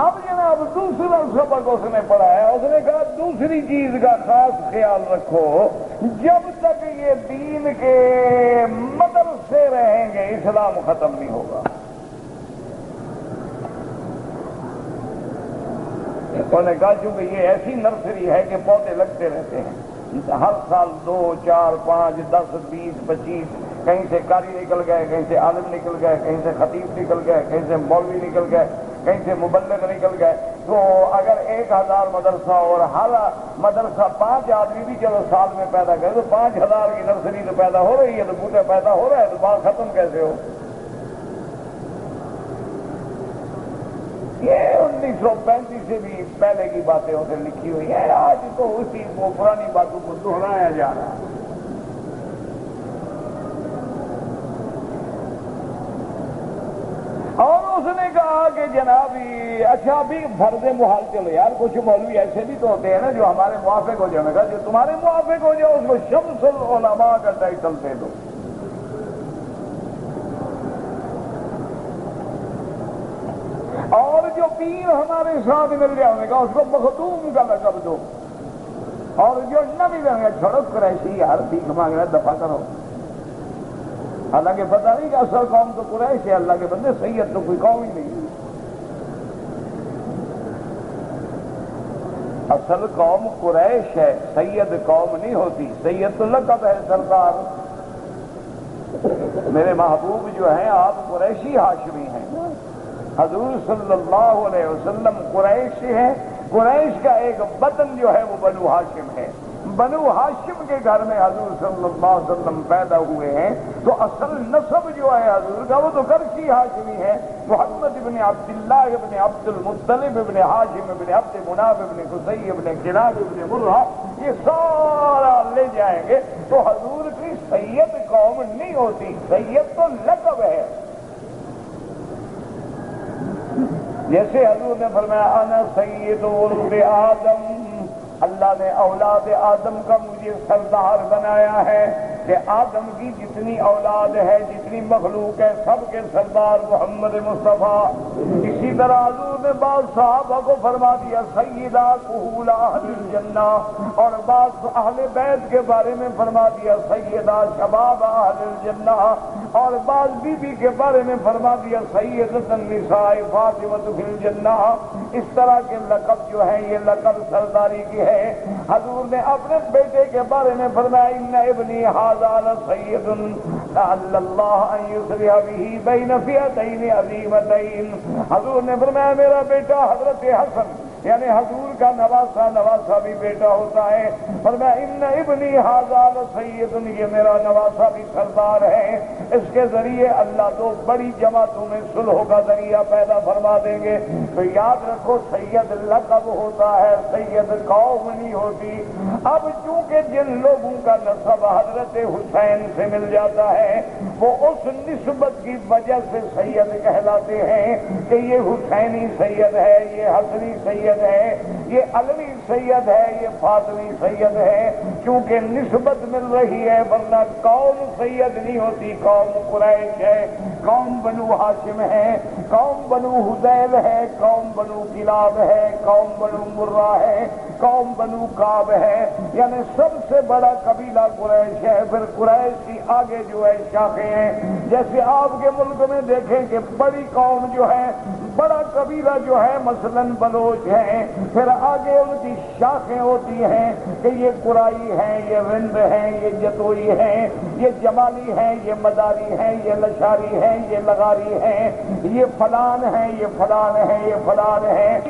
اب جناب دوسرا سبق اس نے پڑھایا، اس نے کہا دوسری چیز کا خاص خیال رکھو، جب تک یہ دین کے مدرسے رہیں گے اسلام ختم نہیں ہوگا۔ انہوں نے کہا چونکہ یہ ایسی نرسری ہے کہ پودے لگتے رہتے ہیں، ہر سال 2، 4، 5، 10، 20، 25، کہیں سے قاری نکل گئے، کہیں سے عالم نکل گئے، کہیں سے خطیب نکل گئے، کہیں سے مولوی نکل گئے، کہیں سے مبلغ نکل گئے۔ تو اگر 1000 مدرسہ اور ہر مدرسہ 5 آدمی بھی چلو سال میں پیدا کرے تو 5000 کی نرسری تو پیدا ہو رہی ہے، تو بوٹے پیدا ہو رہا ہے، تو بات ختم کیسے ہو؟ یہ 1935 سے بھی پہلے کی باتیں اسے لکھی ہوئی ہیں، آج تو اسی وہ پرانی باتوں کو دہرایا جا رہا ہے۔ اور اس نے کہا کہ جناب اچھا ابھی فرض محال چلو یار، کچھ مولوی ایسے بھی تو ہوتے ہیں نا جو ہمارے موافق ہو جائے گا، جو تمہارے موافق ہو جائے اس کو شمس العلماء کا ٹائٹل دے دو۔ اور جو پیر ہمارے ساتھ مل جائے گا اس کو مخدوم کا لقب دو، اور جو نہ بھی رہے گا چھوڑو قریشی یار، بھیک مانگنا دفع کرو۔ حالانکہ پتہ نہیں کہ اصل قوم تو قریش ہے، اللہ کے بندے سید تو کوئی قوم ہی نہیں، اصل قوم قریش ہے، سید قوم نہیں ہوتی، سید تو لقب ہے، سردار۔ میرے محبوب جو ہیں آپ قریشی ہاشمی ہیں، حضور صلی اللہ علیہ وسلم قریش ہے، قریش کا ایک وطن جو ہے وہ بنو ہاشم ہے، بنو ہاشم کے گھر میں حضور صلی اللہ علیہ وسلم پیدا ہوئے ہیں، تو اصل نسب جو ہے حضور کا وہ تو قریشی ہاشمی ہے، محمد ابن عبداللہ ابن عبد المطلب ابن ہاشم ابن عبد مناف ابن قصی ابن کلاب ابن مرہ، یہ سارا لے جائیں گے تو حضور کی سید قوم نہیں ہوتی، سید تو لقب ہے۔ جیسے حضور نے فرمایا انا سید ولد آدم، اللہ نے اولاد آدم کا مجھے سردار بنایا ہے، کہ آدم کی جتنی اولاد ہے، جتنی مخلوق ہے، سب کے سردار محمد مصطفیٰ۔ اسی طرح حضور نے بعض صحابہ کو فرما دیا سیدہ کہول اہل الجنہ، اور بعض اہل بیت کے بارے میں فرما دیا سیدہ شباب اہل الجنہ، اور بعض بی بی کے بارے میں فرما دیا سیدۃ النساء فاطمہ فی الجنہ۔ اس طرح کے لقب جو ہیں یہ لقب سرداری کی ہے۔ حضور نے اپنے بیٹے کے بارے میں فرمایا ان ابنی ھذا لسید لعل اللہ ان یصلح به بین فئتین عظیمتین۔ حضور نے فرمایا میرا بیٹا حضرت حسن یعنی حضور کا نواسا بھی بیٹا ہوتا ہے. فرمایا ان ابنی ھذا لسید، یہ میرا نواسا بھی سردار ہے. اس کے ذریعے اللہ تو بڑی جماعتوں میں صلح کا ذریعہ پیدا فرما دیں گے. تو یاد رکھو سید لقب ہوتا ہے، سید قوم نہیں ہوتی. اب چونکہ جن لوگوں کا نسب حضرت حسین سے مل جاتا ہے وہ اس نسبت کی وجہ سے سید کہلاتے ہیں کہ یہ حسینی سید ہے، یہ حسنی سید ہے، یہ علوی سید ہے، یہ فاطمی سید ہے. کیونکہ نسبت مل رہی ہے، ورنہ قوم سید نہیں ہوتی. قوم قریش ہے، قوم بنو ہاشم ہے، قوم بنو حذیل ہے، قوم بنو کلاب ہے، قوم بنو مرہ ہے، قوم بنو کعب ہے. یعنی سب سے بڑا قبیلہ قریش ہے. پھر قریش کی آگے جو ہے شاخیں ہیں. جیسے آپ کے ملک میں دیکھیں کہ بڑی قوم جو ہے، بڑا قبیلہ جو ہے مثلاً بلوچ ہیں، پھر آگے ان کی شاخیں ہوتی ہیں کہ یہ قرائی ہیں، یہ رند ہیں، یہ جتوئی ہیں، یہ جمالی ہیں، یہ مداری ہیں، یہ لشاری ہیں، یہ لغاری ہیں، یہ فلان ہیں، یہ فلان ہیں، یہ فلان ہیں.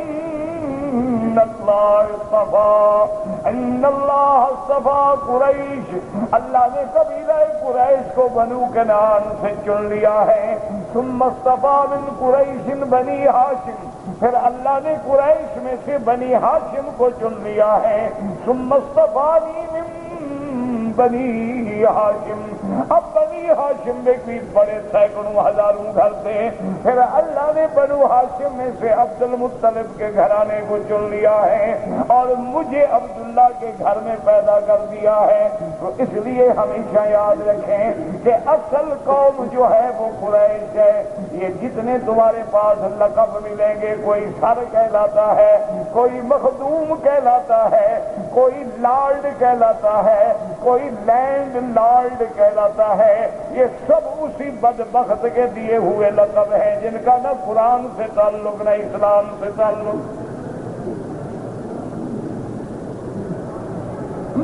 ان اللہ اصطفیٰ قریش، اللہ نے قبیلہ قریش کو بنو کنعان سے چن لیا ہے. ثم اصطفیٰ من قریش بنی ہاشم، پھر اللہ نے قریش میں سے بنی ہاشم کو چن لیا ہے. ثم اصطفانی من بنی ہاشم، اب بنی ہاشم میں کوئی بڑے سینکڑوں ہزاروں گھر تھے. پھر اللہ نے بنو ہاشم میں سے عبد المطلب کے گھرانے کو چن لیا ہے اور مجھے عبداللہ کے گھر میں پیدا کر دیا ہے. تو اس لیے ہمیشہ یاد رکھیں کہ اصل قوم جو ہے وہ قریش ہے. یہ جتنے تمہارے پاس لقب ملیں گے، کوئی سر کہلاتا ہے، کوئی مخدوم کہلاتا ہے، کوئی لارڈ کہلاتا ہے، کوئی لینڈ لارڈ کہلاتا ہے، یہ سب اسی بدبخت کے دیے ہوئے لقب ہیں جن کا نہ قرآن سے تعلق نہ اسلام سے تعلق.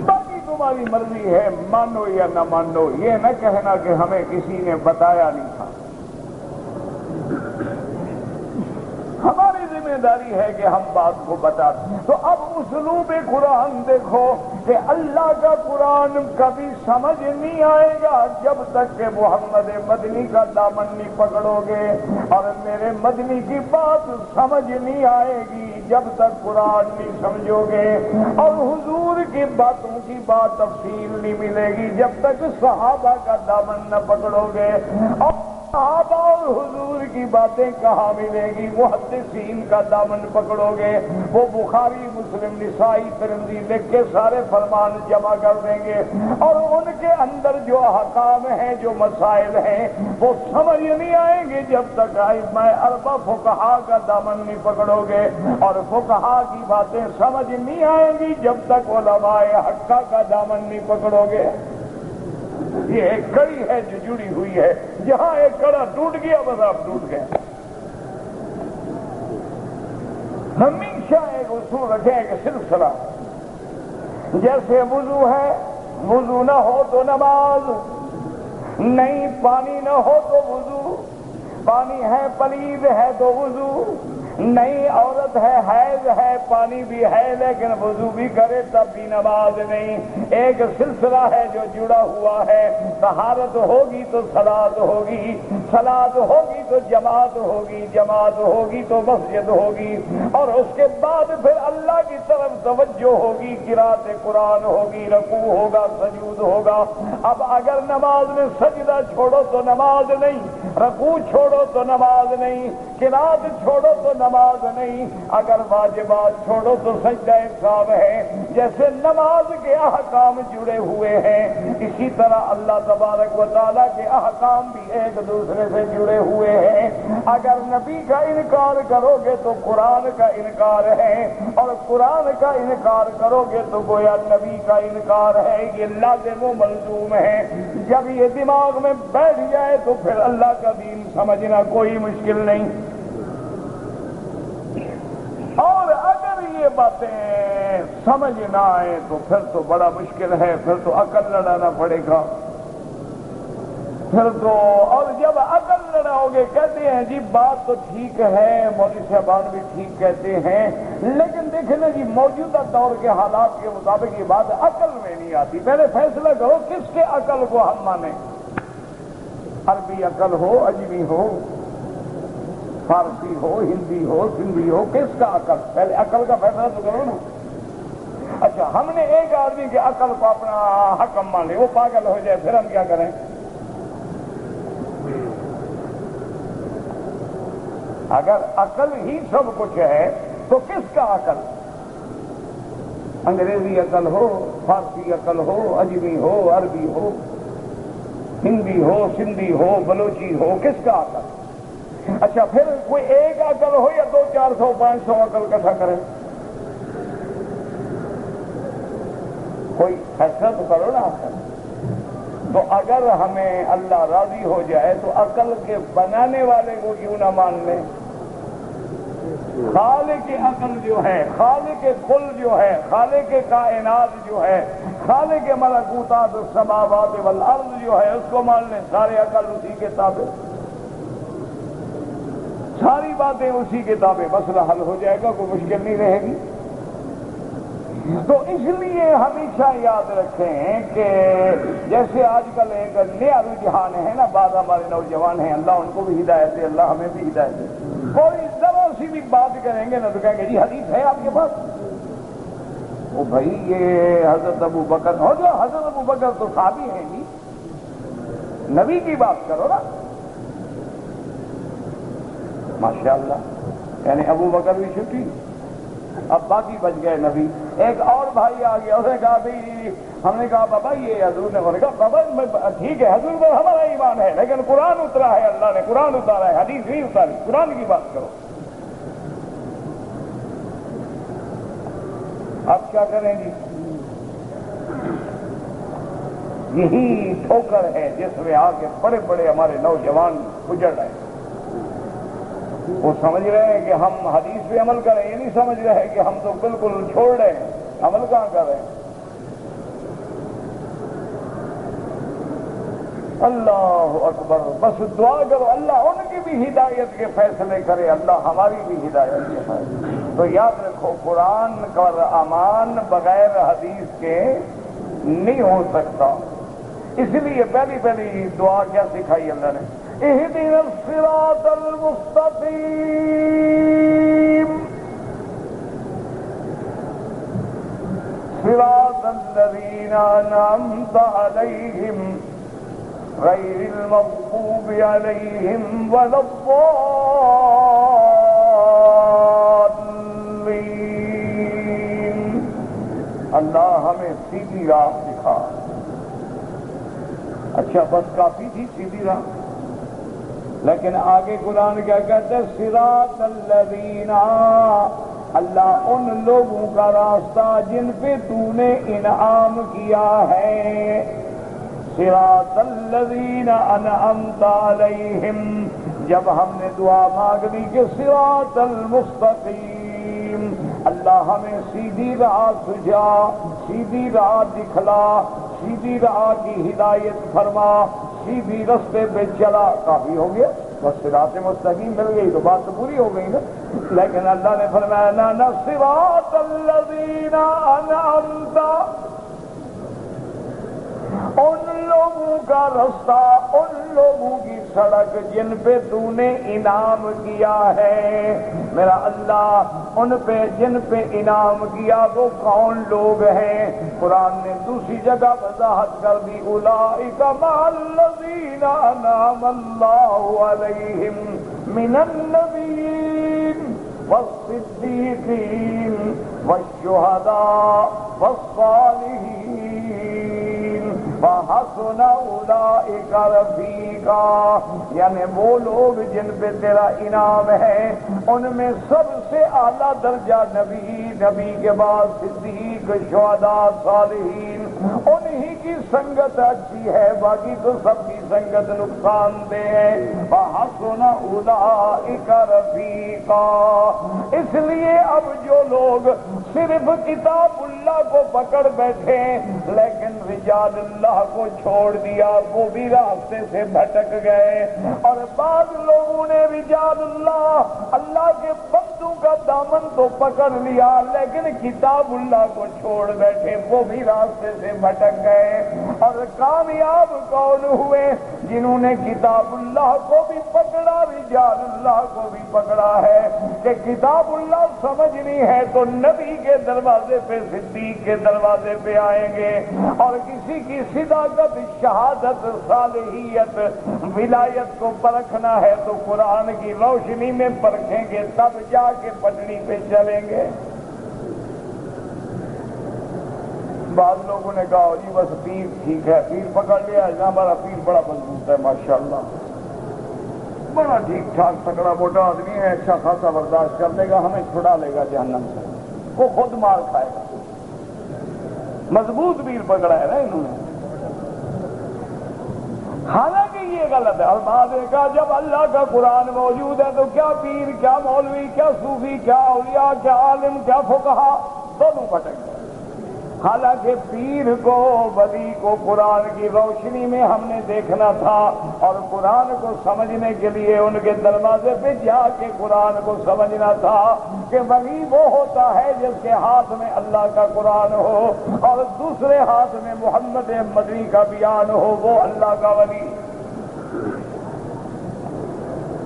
باقی تمہاری مرضی ہے، مانو یا نہ مانو. یہ نہ کہنا کہ ہمیں کسی نے بتایا نہیں تھا. ہماری ذمہ داری ہے کہ ہم بات کو بتا دیں. تو اب اسلوب قرآن دیکھو کہ اللہ کا قرآن کبھی سمجھ نہیں آئے گا جب تک کہ محمد مدنی کا دامن نہیں پکڑو گے، اور میرے مدنی کی بات سمجھ نہیں آئے گی جب تک قرآن نہیں سمجھو گے، اور حضور کی باتوں کی بات تفصیل نہیں ملے گی جب تک صحابہ کا دامن نہ پکڑو گے. اور صحابہ اور حضور کی باتیں کہاں ملے گی؟ محدثین کا دامن پکڑو گے. وہ بخاری مسلم نسائی ترمذی لکھ کے سارے فرمان جمع کر دیں گے، اور ان کے اندر جو احکام ہیں، جو مسائل ہیں، وہ سمجھ نہیں آئیں گے جب تک ائمہ اربعہ فقہا کا دامن نہیں پکڑو گے، اور فقہا کی باتیں سمجھ نہیں آئیں گی جب تک علماء حقہ کا دامن نہیں پکڑو گے. یہ ایک کڑی ہے جو جڑی ہوئی ہے. جہاں ایک کڑا ٹوٹ گیا بس آپ ٹوٹ گئے. ہمیشہ ایک اصول رکھیں کہ سلسلہ، جیسے وضو ہے، وضو نہ ہو تو نماز نہیں، پانی نہ ہو تو وضو، پانی ہے پلید ہے تو وضو نہیں، عورت ہے حیض ہے پانی بھی ہے لیکن وضو بھی کرے تب بھی نماز نہیں. ایک سلسلہ ہے جو جڑا ہوا ہے. طہارت ہوگی تو صلاۃ ہوگی، صلاۃ ہوگی تو جماعت ہوگی، جماعت ہوگی تو مسجد ہوگی، اور اس کے بعد پھر اللہ کی طرف توجہ ہوگی، قرات قرآن ہوگی، رکوع ہوگا، سجود ہوگا. اب اگر نماز میں سجدہ چھوڑو تو نماز نہیں، رکوع چھوڑو تو نماز نہیں، قرات چھوڑو تو نماز نہیں، اگر واجبات چھوڑو تو سجدہ سہو ہے. جیسے نماز کے احکام جڑے ہوئے ہیں، اسی طرح اللہ تبارک و تعالیٰ کے احکام بھی ایک دوسرے سے جڑے ہوئے ہیں. اگر نبی کا انکار کرو گے تو قرآن کا انکار ہے، اور قرآن کا انکار کرو گے تو گویا نبی کا انکار ہے. یہ لازم و ملزوم ہے. جب یہ دماغ میں بیٹھ جائے تو پھر اللہ کا دین سمجھنا کوئی مشکل نہیں. اور اگر یہ باتیں سمجھ نہ آئے تو پھر تو بڑا مشکل ہے، پھر تو عقل لڑانا پڑے گا. پھر تو اور جب عقل لڑاؤ گے کہتے ہیں جی بات تو ٹھیک ہے، مولوی صاحبان بھی ٹھیک کہتے ہیں، لیکن دیکھیں نا جی موجودہ دور کے حالات کے مطابق یہ بات عقل میں نہیں آتی۔ پہلے فیصلہ کرو کس کے عقل کو ہم مانیں، عربی عقل ہو، عجمی ہو، فارسی ہو، ہندی ہو، سندھی ہو، کس کا عقل؟ پہلے عقل کا فیصلہ تو کرو نا۔ اچھا ہم نے ایک آدمی کے عقل کو اپنا حکم مان لے، وہ پاگل ہو جائے، پھر ہم کیا کریں؟ اگر عقل ہی سب کچھ ہے تو کس کا عقل؟ انگریزی عقل ہو، فارسی عقل ہو، عجمی ہو، عربی ہو، ہندی ہو، سندھی ہو، بلوچی ہو، کس کا عقل؟ اچھا پھر کوئی ایک عقل ہو یا 200 400 500 عقل کٹھا کرے؟ کوئی فیصلہ تو کرو نا عقل۔ تو اگر ہمیں اللہ راضی ہو جائے تو عقل کے بنانے والے کو کیوں نہ مان لیں؟ خالق عقل جو ہے، خالق کل جو ہے، خالق کائنات جو ہے، خالق ملکوتات السماوات والارض جو ہے، اس کو مان لیں، سارے عقل اسی کے تابع، ساری باتیں اسی کے تابع، مسئلہ حل ہو جائے گا، کوئی مشکل نہیں رہے گی۔ تو اس لیے ہمیشہ یاد رکھیں کہ جیسے آج کل ایک نیا رجحان ہے نا، بعض ہمارے نوجوان ہیں، اللہ ان کو بھی ہدایت دے، اللہ ہمیں بھی ہدایت دے، کوئی ذرا سی بھی بات کریں گے نا تو کہیں گے جی حدیث ہے آپ کے پاس؟ وہ بھائی یہ حضرت ابو بکر ہو، جو حضرت ابو بکر تو صحابی ہیں جی، نبی کی بات کرو نا، ماشاءاللہ، یعنی ابو بکر بھی چھٹی، اب باقی بچ گئے نبی۔ ایک اور بھائی آ گیا، اس نے کہا بھائی، ہم نے کہا بابا یہ حضور نے کہا بابا ٹھیک ہے حضور پر ہمارا ایمان ہے، لیکن قرآن اترا ہے، اللہ نے قرآن اتارا ہے، حدیث نہیں اتاری، قرآن کی بات کرو۔ اب کیا کریں گی؟ یہی ٹھوکر ہے جس میں آ کے بڑے بڑے ہمارے نوجوان گزر رہے ہیں۔ وہ سمجھ رہے ہیں کہ ہم حدیث پہ عمل کریں، یہ نہیں سمجھ رہے ہیں کہ ہم تو بالکل چھوڑ رہے ہیں، عمل کہاں کر رہے ہیں؟ اللہ اکبر، بس دعا کرو اللہ ان کی بھی ہدایت کے فیصلے کرے، اللہ ہماری بھی ہدایت کے فیصلے۔ تو یاد رکھو قرآن کا امان بغیر حدیث کے نہیں ہو سکتا۔ اس لیے پہلی دعا کیا سکھائی اللہ نے؟ اہدنا الصراط المستقیم، صراط الذین انعمت علیہم غیر المغضوب علیہم ولا الضالین۔ اللہ ہمیں سیدھی راہ دکھا۔ اچھا بس کافی تھی سیدھی راہ، لیکن آگے قرآن کیا کہتے ہیں؟ صراط الذین، اللہ ان لوگوں کا راستہ جن پہ تو نے انعام کیا ہے، صراط الذین انعمت علیہم، جب ہم نے دعا مانگ لی کہ صراط المستقیم، اللہ ہمیں سیدھی راہ سجا، سیدھی راہ دکھلا، سیدھی راہ کی ہدایت فرما، سیدھی رستے پہ چلا۔ کافی ہو گیا، بس صراط مستقیم مل گئی تو بات تو پوری ہو گئی نا۔ لیکن اللہ نے فرمایا نا صراط الذین انعمت، ان لوگوں کا رستہ، ان لوگوں کی سڑک جن پہ تو نے انعام کیا ہے، میرا اللہ ان پہ جن پہ انعام کیا وہ کون لوگ ہیں؟ قرآن نے دوسری جگہ وضاحت کر دی، اولئک مع الذین انعم اللہ علیہم من النبیین والصدیقین والشہداء والصالحین وحسن اولئک رفیقا، یعنی وہ لوگ جن پہ تیرا انعام ہے ان میں سب سے اعلیٰ درجہ نبی، نبی کے بعد صدیق، شہداء، صالحین، انہی کی سنگت اچھی ہے، باقی تو سب کی سنگت نقصان دہ ہے۔ وحسن اولئک رفیقا، اس لیے اب جو لوگ صرف کتاب اللہ کو پکڑ بیٹھے لیکن رجال اللہ کو چھوڑ دیا، وہ بھی راستے سے بھٹک گئے۔ اور بعض لوگوں نے رجال اللہ کے بندوں کا دامن تو پکڑ لیا لیکن کتاب اللہ کو چھوڑ بیٹھے، وہ بھی راستے سے بھٹک گئے۔ اور کامیاب کون ہوئے؟ جنہوں نے کتاب اللہ کو بھی پکڑا، رجال اللہ کو بھی پکڑا ہے کہ کتاب اللہ سمجھنی ہے تو نبی کے دروازے پہ، صدیق کے دروازے پہ آئیں گے، اور کسی کی صداقت، شہادت، صالحیت، ولایت کو پرکھنا ہے تو قرآن کی روشنی میں پرکھیں گے، تب جا کے پٹڑی پہ چلیں گے۔ بعض لوگوں نے کہا جی بس پیر ٹھیک ہے، پیر پکڑ لیا، ہمارا پیر بڑا مضبوط ہے، ماشاءاللہ بڑا ٹھیک ٹھاک تکڑا موٹا آدمی ہے، اچھا خاصا برداشت کر لے گا، ہمیں چھڑا لے گا جہنم سے، وہ خود مار کھائے گا۔ مضبوط پیر پکڑا ہے نا انہوں نے، حالانکہ یہ غلط ہے۔ اور بعد نے کہا جب اللہ کا قرآن موجود ہے تو کیا پیر، کیا مولوی، کیا صوفی، کیا اولیاء، کیا عالم، کیا فقہا، دونوں بھٹک گئے۔ حالانکہ پیر کو، ولی کو قرآن کی روشنی میں ہم نے دیکھنا تھا، اور قرآن کو سمجھنے کے لیے ان کے دروازے پہ جا کے قرآن کو سمجھنا تھا کہ ولی وہ ہوتا ہے جس کے ہاتھ میں اللہ کا قرآن ہو اور دوسرے ہاتھ میں محمد مدنی کا بیان ہو، وہ اللہ کا ولی۔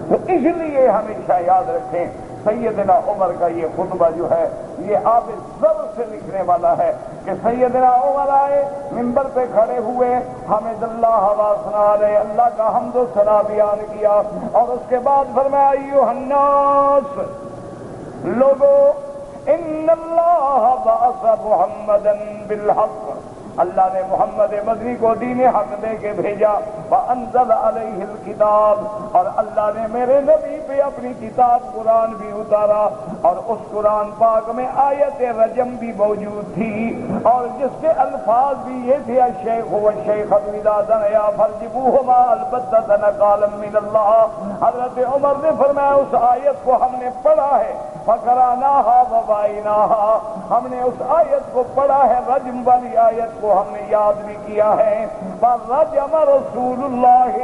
تو اس لیے ہمیشہ یاد رکھیں سیدنا عمر کا یہ خطبہ جو ہے یہ آپ زر سے لکھنے والا ہے کہ سیدنا عمر آئے، منبر پہ کھڑے ہوئے، حمد اللہ وثنا علیہ، اللہ کا حمد و ثنا بیان کیا، اور اس کے بعد فرمایا ایھا الناس، لوگو ان اللہ بعث محمدا بالحق، اللہ نے محمد مدنی کو دین حق دے کے بھیجا، وانزل علیہ الکتاب، اور اللہ نے میرے نبی پہ اپنی کتاب قرآن بھی اتارا، اور اس قرآن پاک میں آیت رجم بھی موجود تھی، اور جس کے الفاظ بھی یہ تھے الشیخ والشیخۃ اذا زنیا فارجموہما البتۃ نکالا من اللہ۔ حضرت عمر نے فرمایا اس آیت کو ہم نے پڑھا ہے، فقرأناہا ووعیناہا، ہم نے اس آیت کو پڑھا ہے، رجم والی آیت کو ہم نے یاد بھی کیا ہے۔ فرجم رسول اللہ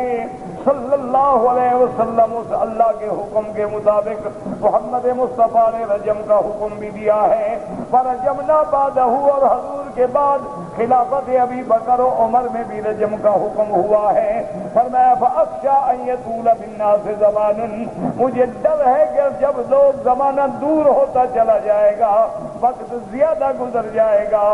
صلی اللہ علیہ وسلم، اس اللہ کے حکم کے مطابق محمد مصطفیٰ نے رجم کا حکم بھی دیا ہے۔ فرجمنا بعدہ، اور حضور کے بعد خلافت ابی بکر و عمر میں بھی رجم کا حکم ہوا ہے۔ فرمایا فاخشى ان يطول بالناس زمان، مجھے ڈر ہے کہ جب لوگ زمانہ دور ہوتا چلا جائے گا، وقت زیادہ گزر جائے گا،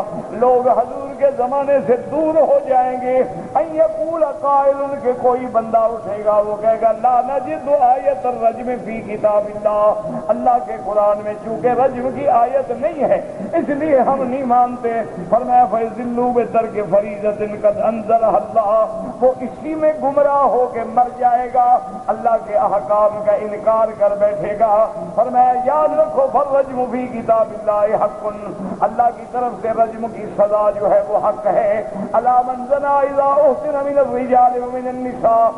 لوگ حضور کے زمانے سے دور ہو جائیں گے، ان یقول قائل، کہ کوئی بندہ اٹھے گا وہ کہے گا لا نجد آیت الرجم فی کتاب اللہ، اللہ کے قرآن میں چونکہ رجم کی آیت نہیں ہے اس لیے ہم نہیں مانتے۔ فرمایا فیضلوا بترک فریضۃ قد انزلها اللہ، وہ اسی میں گمراہ ہو کے مر جائے گا، اللہ کے احکام کا انکار کر بیٹھے گا۔ فرمایا یاد رکھو فالرجم فی کتاب اللہ حق، اللہ کی طرف سے رجم کی سزا جو ہے وہ حق ہے۔ الا من زنا اذا احسن من الرجال ومن النساء،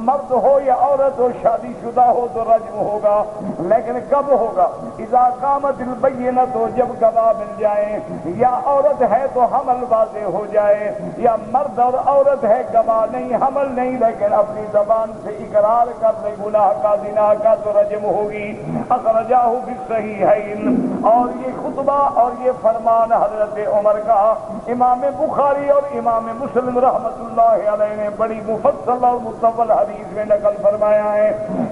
مرد ہو یا عورت ہو، شادی شدہ ہو تو رجم ہوگا، لیکن کب ہوگا؟ اذا قامت البینۃ، جب گواہ مل جائیں، یا عورت ہے تو حمل واضح ہو جائے، یا مرد اور عورت ہے گواہ نہیں، حمل نہیں، لیکن اپنی زبان سے اقرار کر لے گناہ کا، زنا کا، تو رجم ہوگی۔ اخرجہ فی الصحیحین، اور یہ خطبہ اور یہ فرمان حضرت عمر کا امام بخاری اور امام مسلم رحمۃ اللہ علیہ نے بڑی مفصل اور مطول حدیث میں نقل فرمایا ہے۔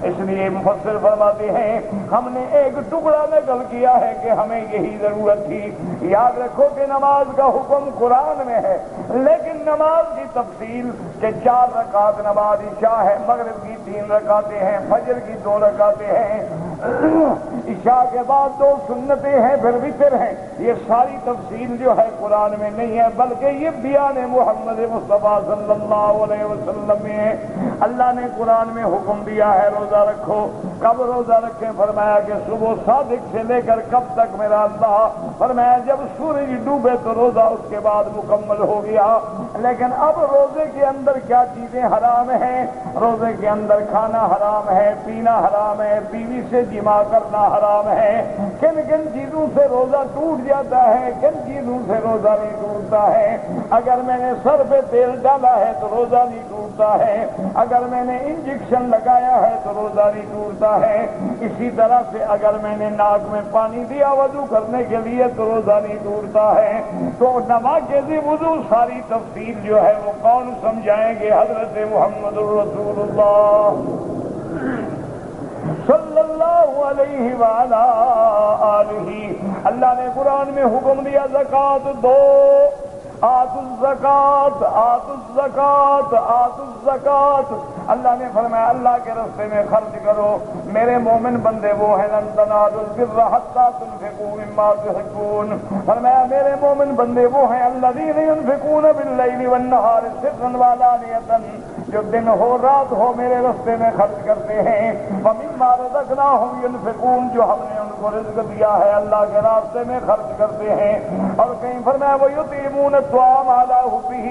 اس لیے مفسر فرماتے ہیں ہم نے ایک ٹکڑا نقل کیا ہے کہ ہمیں یہی ضرورت تھی۔ یاد رکھو کہ نماز کا حکم قرآن میں ہے، لیکن نماز کی تفصیل کہ 4 رکعت نماز عشاء ہے، مغرب کی 3 رکعتیں ہیں، فجر کی 2 رکعتیں ہیں، عشاء کے بعد 2 سنتیں ہیں، پھر وتر ہیں، یہ ساری تفصیل جو ہے قرآن میں نہیں ہے، بلکہ یہ بیان محمد مصطفیٰ صلی اللہ علیہ وسلم میں ہے۔ اللہ نے قرآن میں حکم دیا ہے روزہ رکھو، کب روزہ رکھیں؟ فرمایا کہ صبح صادق سے لے کر کب تک میرا اللہ؟ فرمایا جب سورج ڈوبے تو روزہ اس کے بعد مکمل ہو گیا۔ لیکن اب روزے کے اندر کیا چیزیں حرام ہیں؟ روزے کے اندر کھانا حرام ہے، پینا حرام ہے، بیوی سے جماع کرنا حرام ہے۔ کن کن چیزوں سے روزہ ٹوٹ جاتا ہے، کن چیزوں سے روزہ نہیں ٹوٹتا ہے؟ اگر میں نے سر پہ تیل ڈالا ہے تو روزہ نہیں ٹوٹتا ہے، اگر میں نے انجیکشن لگایا ہے تو روزہ نہیں ٹوٹتا ہے۔ اسی طرح سے اگر میں نے ناک میں پانی دیا وضو کرنے کے لیے تو روزہ نہیں ٹوٹتا ہے۔ تو نماز وضو ساری تفصیل جو ہے وہ کون سمجھائیں گے؟ حضرت محمد الرسول اللہ صلی اللہ علیہ وآلہ آلہ۔ اللہ نے قرآن میں حکم دیا زکوٰۃ دو، آتوا الزکوٰۃ، آتوا الزکوٰۃ، آتوا الزکوٰۃ۔ اللہ نے فرمایا اللہ کے راستے میں خرچ کرو۔ میرے مومن بندے وہ ہیں لن تنالوا البر حتى تنفقوا مما تحبون۔ فرمایا میرے مومن بندے وہ ہیں الذین ينفقون باللیل والنہار سرا وعلانیۃ، جو دن ہو رات ہو میرے راستے میں خرچ کرتے ہیں۔ ومما رزقناہم ينفقون، جو ہم نے ان کو رزق دیا ہے اللہ کے راستے میں خرچ کرتے ہیں۔ اور کہیں فرمایا وَيُطْعِمُونَ الطَّعَامَ عَلَىٰ حُبِّهِ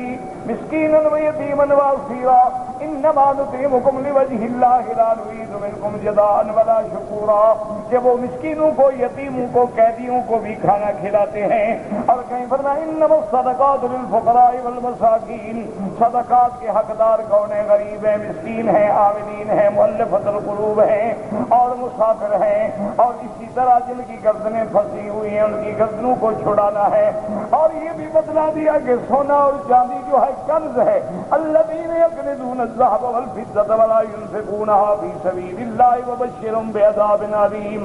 مِسْكِينًا وَيَتِيمًا وَأَسِيرًا إِنَّمَا نُطْعِمُكُمْ لِوَجْهِ اللَّهِ لَا نُرِيدُ مِنكُمْ جَزَاءً وَلَا شُكُورًا، کہ وہ مسکینوں کو، یتیموں کو، قیدیوں کو بھی کھانا کھلاتے ہیں۔ اور کہیں فرمایا إِنَّمَا الصَّدَقَاتُ لِلْفُقَرَاءِ وَالْمَسَاكِينِ، صدقات کے حقدار کون ہیں؟ غریب ہیں، مسکین ہیں، عاملین ہیں، مؤلفۃ القلوب ہیں اور مسافر ہیں، اور اسی طرح جن کی گردنیں پھنسی ہوئی ہیں ان کی گردنوں کو چھڑانا ہے۔ اور یہ بھی بتلا دیا کہ سونا اور چاندی جو ہے کنز ہے، الذین یکنزون الذهب والفضة ولا ينفقونها في سبیل اللہ وبشرهم بعذاب علیم۔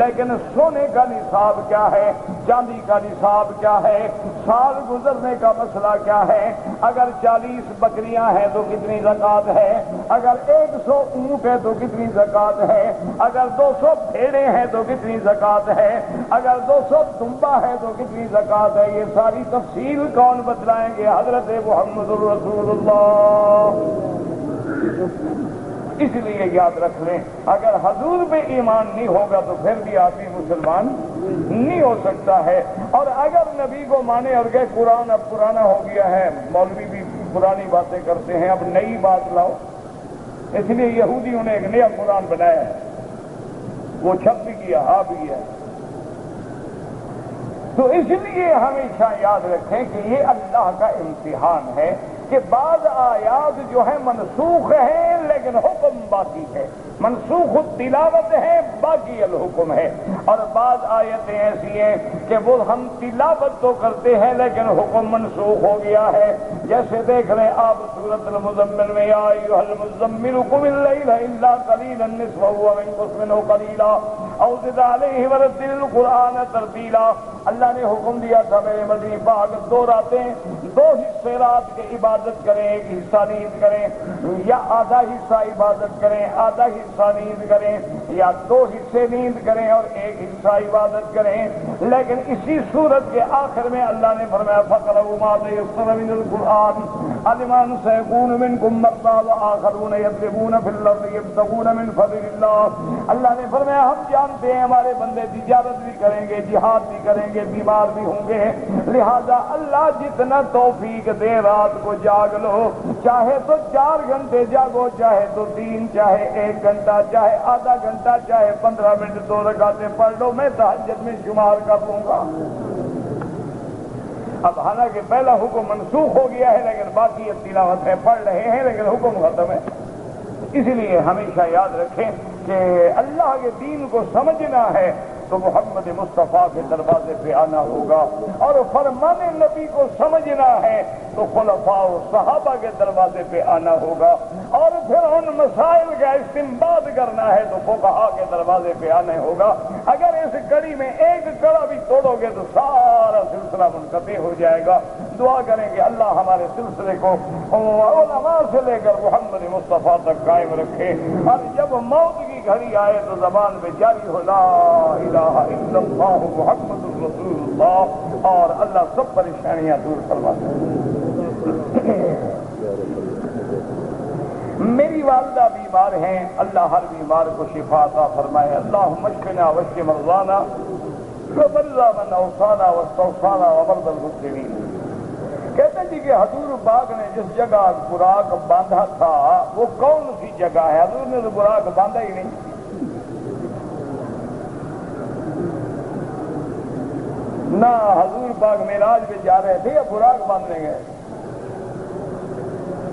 لیکن سونے کا نصاب کیا ہے؟ چاندی کا نصاب کیا ہے؟ سال گزرنے کا مسئلہ کیا ہے؟ اگر 40 بکریاں ہیں تو کتنی زکوٰۃ ہے؟ اگر 100 اونٹ ہے تو کتنی زکوٰۃ ہے؟ اگر 200 بھیڑیں ہیں تو کتنی زکوٰۃ ہے؟ اگر 200 دمبا ہے تو کتنی زکوٰۃ ہے؟ یہ ساری تفصیل کون بتلائیں گے؟ حضرت محمد الرسول اللہ۔ اس لیے یاد رکھ لیں، اگر حضور پہ ایمان نہیں ہوگا تو پھر بھی آدمی مسلمان نہیں ہو سکتا ہے۔ اور اگر نبی کو مانے اور کہ قرآن اب پرانا ہو گیا ہے، مولوی بھی پرانی باتیں کرتے ہیں، اب نئی بات لاؤ، اس لیے یہودیوں نے ایک نیا قرآن بنایا ہے، وہ چھپ بھی گیا، آ بھی گیا۔ تو اس لیے ہمیشہ یاد رکھیں کہ یہ اللہ کا امتحان ہے کہ بعض آیات جو ہیں منسوخ ہیں لیکن حکم باقی ہے، منسوخ التلاوت ہے باقی الحکم ہے۔ اور بعض آیتیں ایسی ہیں کہ وہ ہم تلاوت تو کرتے ہیں لیکن حکم منسوخ ہو گیا ہے۔ جیسے دیکھ رہے آپ سورۃ المزمل میں یا ایھا المزمل قم اللیل الا قلیلا نصفہ وانقص منہ قلیلا او زد علیہ ورتل القرآن ترتیلا۔ اللہ نے حکم دیا تھا میرے مدنی پاک 2 راتیں 2 حصے رات کے عبادت کریں، ایک حصہ نیند کریں، یا آدھا حصہ عبادت کریں آدھا حصہ نیند کریں، یا 2 حصے نیند کریں اور 1 حصہ عبادت کریں۔ لیکن اسی صورت کے آخر میں اللہ نے فرمایا فَقْرَؤُوا مَا تَيَسَّرَ مِنَ الْقُرْآنِ عَلِمَ أَنَّ سَيَكُونُ مِنكُم مَّرْضَىٰ وَآخَرُونَ يَضْرِبُونَ فِي الْأَرْضِ يَبْتَغُونَ مِن فَضْلِ اللَّهِ۔ اللہ نے فرمایا ہم جانتے ہیں ہمارے بندے تجارت بھی کریں گے، جہاد بھی کریں گے، بیمار بھی ہوں گے، لہذا اللہ جتنا توفیق دے رات کو جاگ لو، چاہے تو 4 گھنٹے جاگو، چاہے تو 3، چاہے 1 گھنٹہ، چاہے آدھا گھنٹہ، چاہے 15 منٹ 2 رکعتیں پڑھ لو، میں تہجد میں شمار کر لوں گا۔ اب حالانکہ پہلا حکم منسوخ ہو گیا ہے لیکن باقی تلاوت ہے، پڑھ رہے ہیں لیکن حکم ختم ہے۔ اس لیے ہمیشہ یاد رکھیں کہ اللہ کے دین کو سمجھنا ہے تو محمد مصطفیٰ کے دروازے پہ آنا ہوگا، اور فرمان نبی کو سمجھنا ہے تو خلفاء و صحابہ کے دروازے پہ آنا ہوگا، اور پھر ان مسائل کا استنباط کرنا ہے تو فقہا کے دروازے پہ آنا ہوگا۔ اگر اس کڑی میں ایک کڑا بھی توڑو گے تو سارا سلسلہ منقطع ہو جائے گا۔ دعا کریں کہ اللہ ہمارے سلسلے کو علماء سے لے کر محمد مصطفیٰ تک قائم رکھے، اور جب موت کی گھڑی آئے تو زبان میں جاری ہو لا الہ الا اللہ محمد رسول اللہ، اور اللہ سب پریشانیاں دور فرما دے۔ میری والدہ بیمار ہیں، اللہ ہر بیمار کو شفا عطا فرمائے۔ اللہم اشفنا واشف مرضانا ومرضى من اوصانا واستوصانا ومرضى المسلمین۔ کہتے ہیں جی کہ حضور باغ نے جس جگہ براق باندھا تھا وہ کون سی جگہ ہے؟ حضور نے تو براق باندھا ہی نہیں۔ نہ حضور باغ معراج پہ جا رہے تھے یا براق باندھنے گئے؟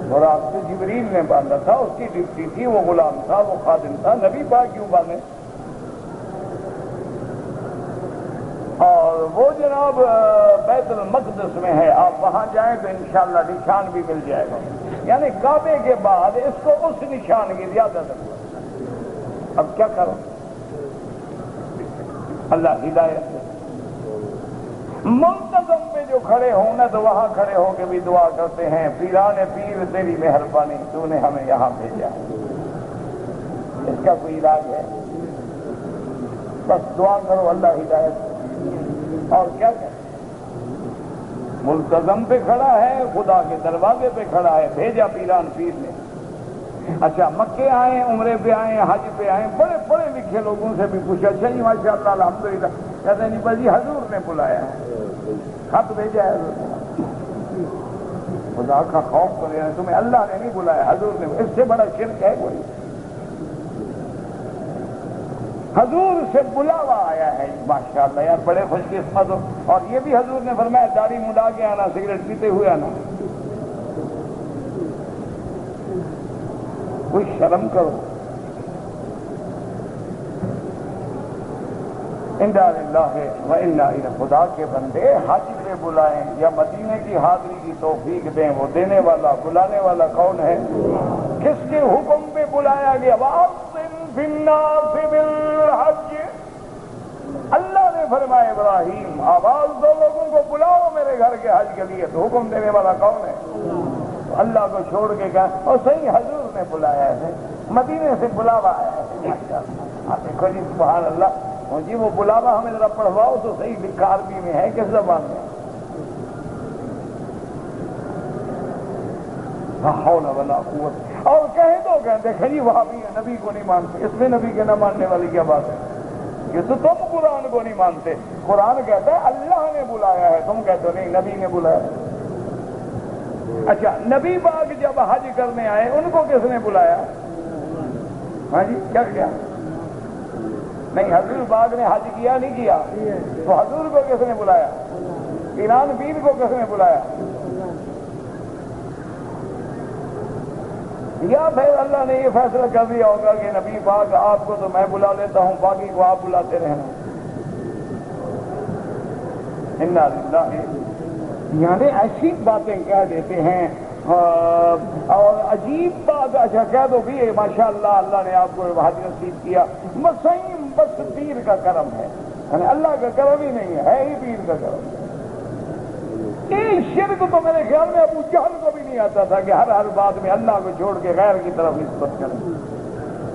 براق تو جبریل نے باندھا تھا، اس کی ڈیوٹی تھی، وہ غلام تھا، وہ خادم تھا، نبی پاک کیوں باندھے؟ اور وہ جناب بیت المقدس میں ہے، آپ وہاں جائیں تو انشاءاللہ نشان بھی مل جائے گا، یعنی کعبے کے بعد اس کو اس نشان کی زیادہ ضرورت۔ اب کیا کرو؟ اللہ ہدایت دے۔ منتظم پہ جو کھڑے ہوں نا تو وہاں کھڑے ہو کے بھی دعا کرتے ہیں، پیران پیر تیری مہربانی، تو نے ہمیں یہاں بھیجا۔ اس کا کوئی علاج ہے؟ بس دعا کرو اللہ ہدایت دے۔ اور کیا کہ ملتزم پہ کھڑا ہے، خدا کے دروازے پہ کھڑا ہے، بھیجا پیران پیر نے۔ اچھا مکے آئے، عمرے پہ آئے، حج پہ آئے، بڑے پڑھے لکھے لوگوں سے بھی پوچھا، اچھا جی ماشاء اللہ الحمدللہ، کہتے ہیں نہیں جی حضور نے بلایا ہے، خط بھیجا ہے حضور نے۔ خدا کا خوف کرے، تمہیں اللہ نے نہیں بلایا، حضور نے۔ اس سے بڑا شرک ہے کوئی؟ حضور سے بلاوا آیا ہے ماشاءاللہ یار، بڑے خوش قسمت ہو۔ اور یہ بھی حضور نے فرمایا داڑھی مڈا کے آنا، سگریٹ پیتے ہوئے آنا۔ کوئی شرم کرو۔ انا للہ و انا الیہ۔ خدا کے بندے حج پہ بلائیں یا مدینے کی حاضری کی توفیق دیں، وہ دینے والا بلانے والا کون ہے؟ کس کے حکم پہ بلایا گیا؟ وَأَذِّن فِي النَّاسِ بِالْحَجِّ۔ اللہ نے فرمایا ابراہیم آواز دو، لوگوں کو بلاؤ میرے گھر کے حج کے لیے۔ تو حکم دینے والا کون ہے؟ اللہ کو چھوڑ کے کہا، اور صحیح حضور نے بلایا ہے، مدینے سے بلاوا آیا ہے ماشاءاللہ۔ آپ دیکھو جی سبحان اللہ، جی وہ بلاوا ہمیں ذرا پڑھواؤ تو صحیح، لکھا عربی میں ہے کس زبان میں؟ لا حول ولا قوت۔ اور کہیں تو کہتے ہیں جی وہابی ہیں، نبی کو نہیں مانتے۔ اس میں نبی کے نہ ماننے والی کیا بات ہے؟ یہ تو تم قرآن کو نہیں مانتے۔ قرآن کہتا ہے اللہ نے بلایا ہے، تم کہتے ہو نہیں نبی نے بلایا ہے۔ اچھا نبی پاک جب حج کرنے آئے ان کو کس نے بلایا؟ ہاں جی کیا کیا؟ نہیں حضور پاک نے حج کیا نہیں کیا، تو حضور کو کس نے بلایا؟ پیران پیر کو کس نے بلایا؟ یا پھر اللہ نے یہ فیصلہ کر دیا ہوگا کہ نبی پاک آپ کو تو میں بلا لیتا ہوں، باقی کو آپ بلاتے رہنا۔ انا للہ، یعنی ایسی باتیں کہہ دیتے ہیں اور عجیب بات۔ اچھا کہہ دو بھی ماشاءاللہ اللہ نے آپ کو حج نصیب کیا، بس پیر کا کرم ہے، یعنی اللہ کا کرم ہی نہیں ہے ہی پیر کا کرم۔ یہ شرک تو میرے خیال میں ابو جہل کو بھی نہیں آتا تھا کہ ہر بات میں اللہ کو چھوڑ کے غیر کی طرف نسبت کریں۔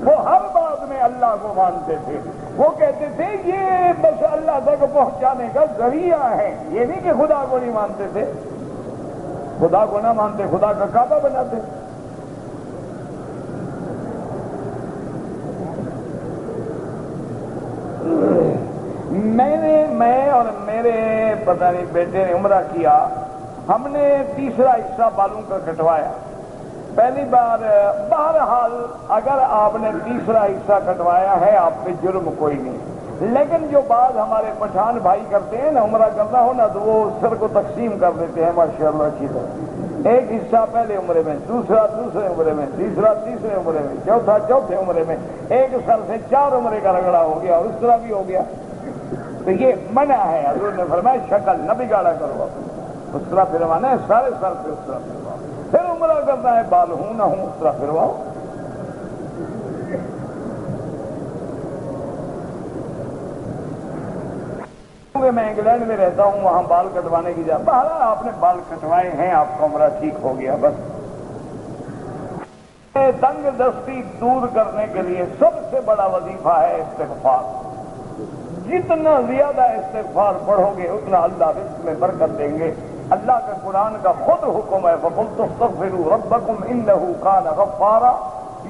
وہ ہر بات میں اللہ کو مانتے تھے، وہ کہتے تھے یہ بس اللہ تک پہنچانے کا ذریعہ ہے، یہ نہیں کہ خدا کو نہیں مانتے تھے۔ خدا کو نہ مانتے خدا کا کعبہ بناتے۔ میں اور میرے پتہ نہیں بیٹے نے عمرہ کیا، ہم نے تیسرا حصہ بالوں کا کٹوایا پہلی بار۔ بہرحال اگر آپ نے تیسرا حصہ کٹوایا ہے آپ پہ جرم کوئی نہیں، لیکن جو بعض ہمارے پٹھان بھائی کرتے ہیں نا، عمرہ کرنا ہو نا تو وہ سر کو تقسیم کر دیتے ہیں ماشاءاللہ اچھی طرح، ایک حصہ پہلے عمرے میں، دوسرا دوسرے عمرے میں، تیسرا تیسرے عمرے میں، چوتھا چوتھے عمرے میں، ایک سر سے 4 عمرے کا رگڑا ہو گیا اور اس طرح بھی ہو گیا۔ تو یہ منع ہے، حضور نے فرمایا شکل نہ بگاڑا کرو، اس طرح پھروانا ہے سارے سر پہ، اس طرح پھرواؤ۔ پھر عمرہ کرنا ہے بال ہوں نہ ہوں اس طرح پھرواؤ۔ میں انگلینڈ میں رہتا ہوں، وہاں بال کٹوانے کی جگہ بہرحال آپ نے بال کٹوائے ہیں، آپ کا عمرہ ٹھیک ہو گیا۔ بس تنگ دستی دور کرنے کے لیے سب سے بڑا وظیفہ ہے استغفار۔ جتنا زیادہ استغفار پڑھو گے اتنا اللہ رزق میں برکت دیں گے۔ اللہ کے قرآن کا خود حکم ہے فَقُلْتُ اسْتَغْفِرُوا رَبَّكُمْ إِنَّهُ كَانَ غَفَّارًا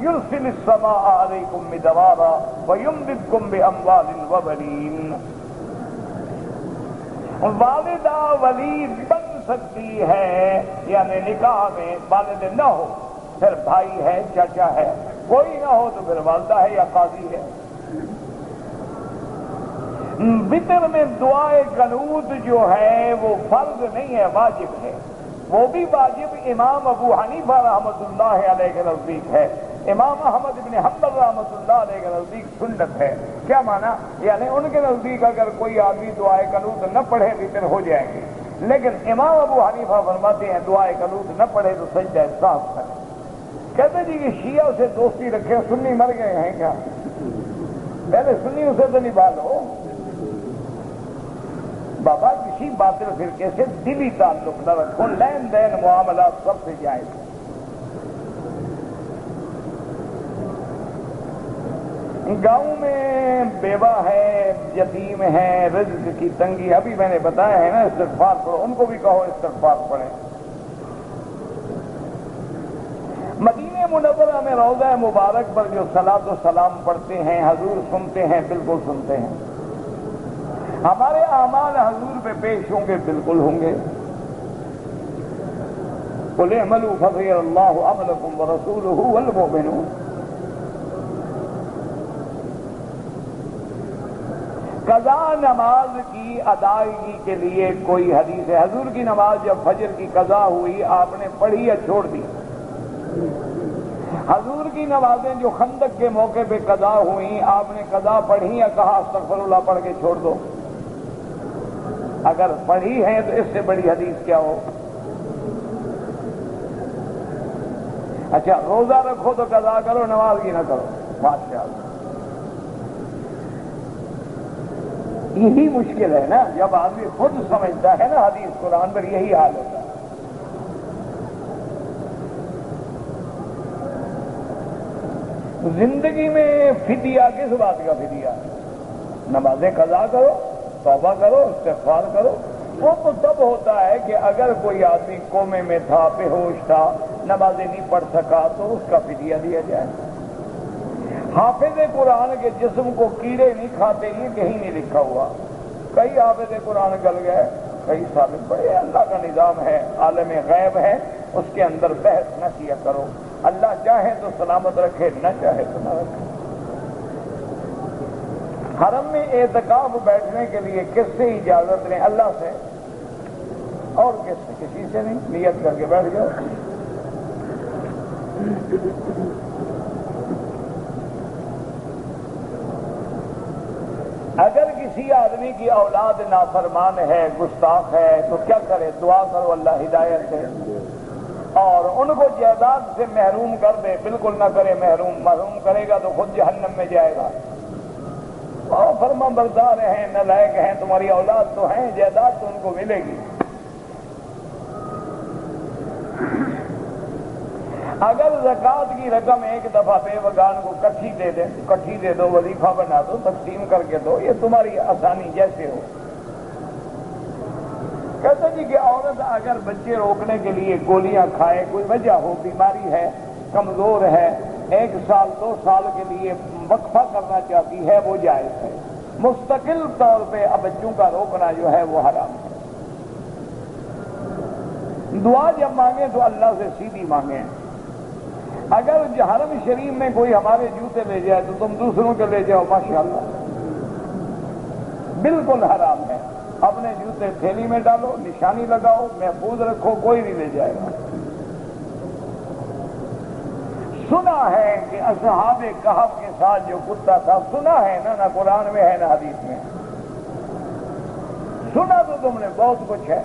يُرْسِلِ السَّمَاءَ عَلَيْكُمْ مِدْرَارًا وَيُمْدِدْكُمْ بِأَمْوَالٍ وَبَنِينَ۔ والدہ ولی بن سکتی ہے، یعنی نکاح میں والد نہ ہو، پھر بھائی ہے، چچا ہے، کوئی نہ ہو تو پھر والدہ ہے یا قاضی ہے۔ وطر میں دعائے قنوت جو ہے وہ فرض نہیں ہے، واجب ہے۔ وہ بھی واجب امام ابو حنیفہ رحمۃ اللہ علیہ کے نزدیک ہے، امام احمد بن حنبل رحمۃ اللہ علیہ کے نزدیک سنت ہے۔ کیا مانا؟ یعنی ان کے نزدیک اگر کوئی آدمی دعائے قنوت نہ پڑھے وطر ہو جائیں گے، لیکن امام ابو حنیفہ فرماتے ہیں دعائے قنوت نہ پڑھے تو سجدہ صاف کرے۔ کہتے جی کہ شیعہ سے دوستی رکھے، سنی مر گئے ہیں کیا؟ پہلے سنی اسے تو نبھالو بابا، کسی باطل فرقے سے دلی تعلق نہ رکھو، لین دین معاملات سب سے جائز۔ گاؤں میں بیوہ ہے، یتیم ہے، رزق کی تنگی، ابھی میں نے بتایا ہے نا استغفار پڑھو، ان کو بھی کہو استغفار پڑھیں۔ مدینہ منورہ میں روضہ مبارک پر جو صلاۃ و سلام پڑھتے ہیں حضور سنتے ہیں، بالکل سنتے ہیں۔ ہمارے اعمال حضور پہ پیش ہوں گے، بالکل ہوں گے۔ قُلْ اعْمَلُوا فَسَيَرَى اللَّهُ عَمَلَكُمْ وَرَسُولُهُ وَالْمُؤْمِنُونَ۔ قضا نماز کی ادائیگی کے لیے کوئی حدیث ہے؟ حضور کی نماز جب فجر کی قضا ہوئی آپ نے پڑھی یا چھوڑ دی؟ حضور کی نمازیں جو خندق کے موقع پہ قضا ہوئیں آپ نے قضا پڑھی یا کہا استغفر اللہ پڑھ کے چھوڑ دو؟ اگر پڑھی ہے تو اس سے بڑی حدیث کیا ہو؟ اچھا روزہ رکھو تو قضا کرو، نماز کی نہ کرو، ماشاءاللہ۔ یہی مشکل ہے نا، جب آدمی خود سمجھتا ہے نا حدیث قرآن پر، یہی حال ہوتا ہے۔ زندگی میں فدیہ کس بات کا فدیہ؟ نمازیں قضا کرو، توبہ کرو، استغفار کرو۔ وہ تو تب ہوتا ہے کہ اگر کوئی آدمی کومے میں تھا، بے ہوش تھا، نمازیں نہیں پڑھ سکا تو اس کا فدیہ دیا جائے۔ حافظ قرآن کے جسم کو کیڑے نہیں کھاتے، یہ کہیں نہیں لکھا ہوا۔ کئی حافظ قرآن گل گئے، کئی ثابت پڑے، اللہ کا نظام ہے، عالم غیب ہے، اس کے اندر بحث نہ کیا کرو۔ اللہ چاہے تو سلامت رکھے، نہ چاہے تو نہ رکھے۔ حرم میں اعتکاف بیٹھنے کے لیے کس سے اجازت لیں؟ اللہ سے، اور کس سے؟ کسی سے نہیں، نیت کر کے بیٹھ جاؤ۔ اگر کسی آدمی کی اولاد نافرمان ہے، گستاخ ہے، تو کیا کرے؟ دعا کرو اللہ ہدایت دے، اور ان کو جائیداد سے محروم کر دے، بالکل نہ کرے محروم کرے گا تو خود جہنم میں جائے گا۔ اور فرما بردار ہیں، نالائق ہیں، تمہاری اولاد تو ہیں، جائیداد تو ان کو ملے گی۔ اگر زکوٰۃ کی رقم ایک دفعہ بے وگان کو کٹھی دے دو، وظیفہ بنا دو، تقسیم کر کے دو، یہ تمہاری آسانی جیسے ہو۔ کہتے جی کہ عورت اگر بچے روکنے کے لیے گولیاں کھائے، کوئی وجہ ہو، بیماری ہے، کمزور ہے، 1 سال 2 سال کے لیے وقفہ کرنا چاہتی ہے، وہ جائز ہے۔ مستقل طور پہ اب بچوں کا روکنا جو ہے وہ حرام ہے۔ دعا جب مانگیں تو اللہ سے سیدھی مانگیں۔ اگر حرم شریف میں کوئی ہمارے جوتے لے جائے تو تم دوسروں کے لے جاؤ، ماشاءاللہ، بالکل حرام ہے۔ اپنے جوتے تھیلی میں ڈالو، نشانی لگاؤ، محفوظ رکھو، کوئی نہیں لے جائے گا۔ سنا ہے کہ اصحاب کہف کے ساتھ جو کتا تھا، سنا ہے نا، نہ قرآن میں ہے نہ حدیث میں۔ سنا تو تم نے بہت کچھ ہے۔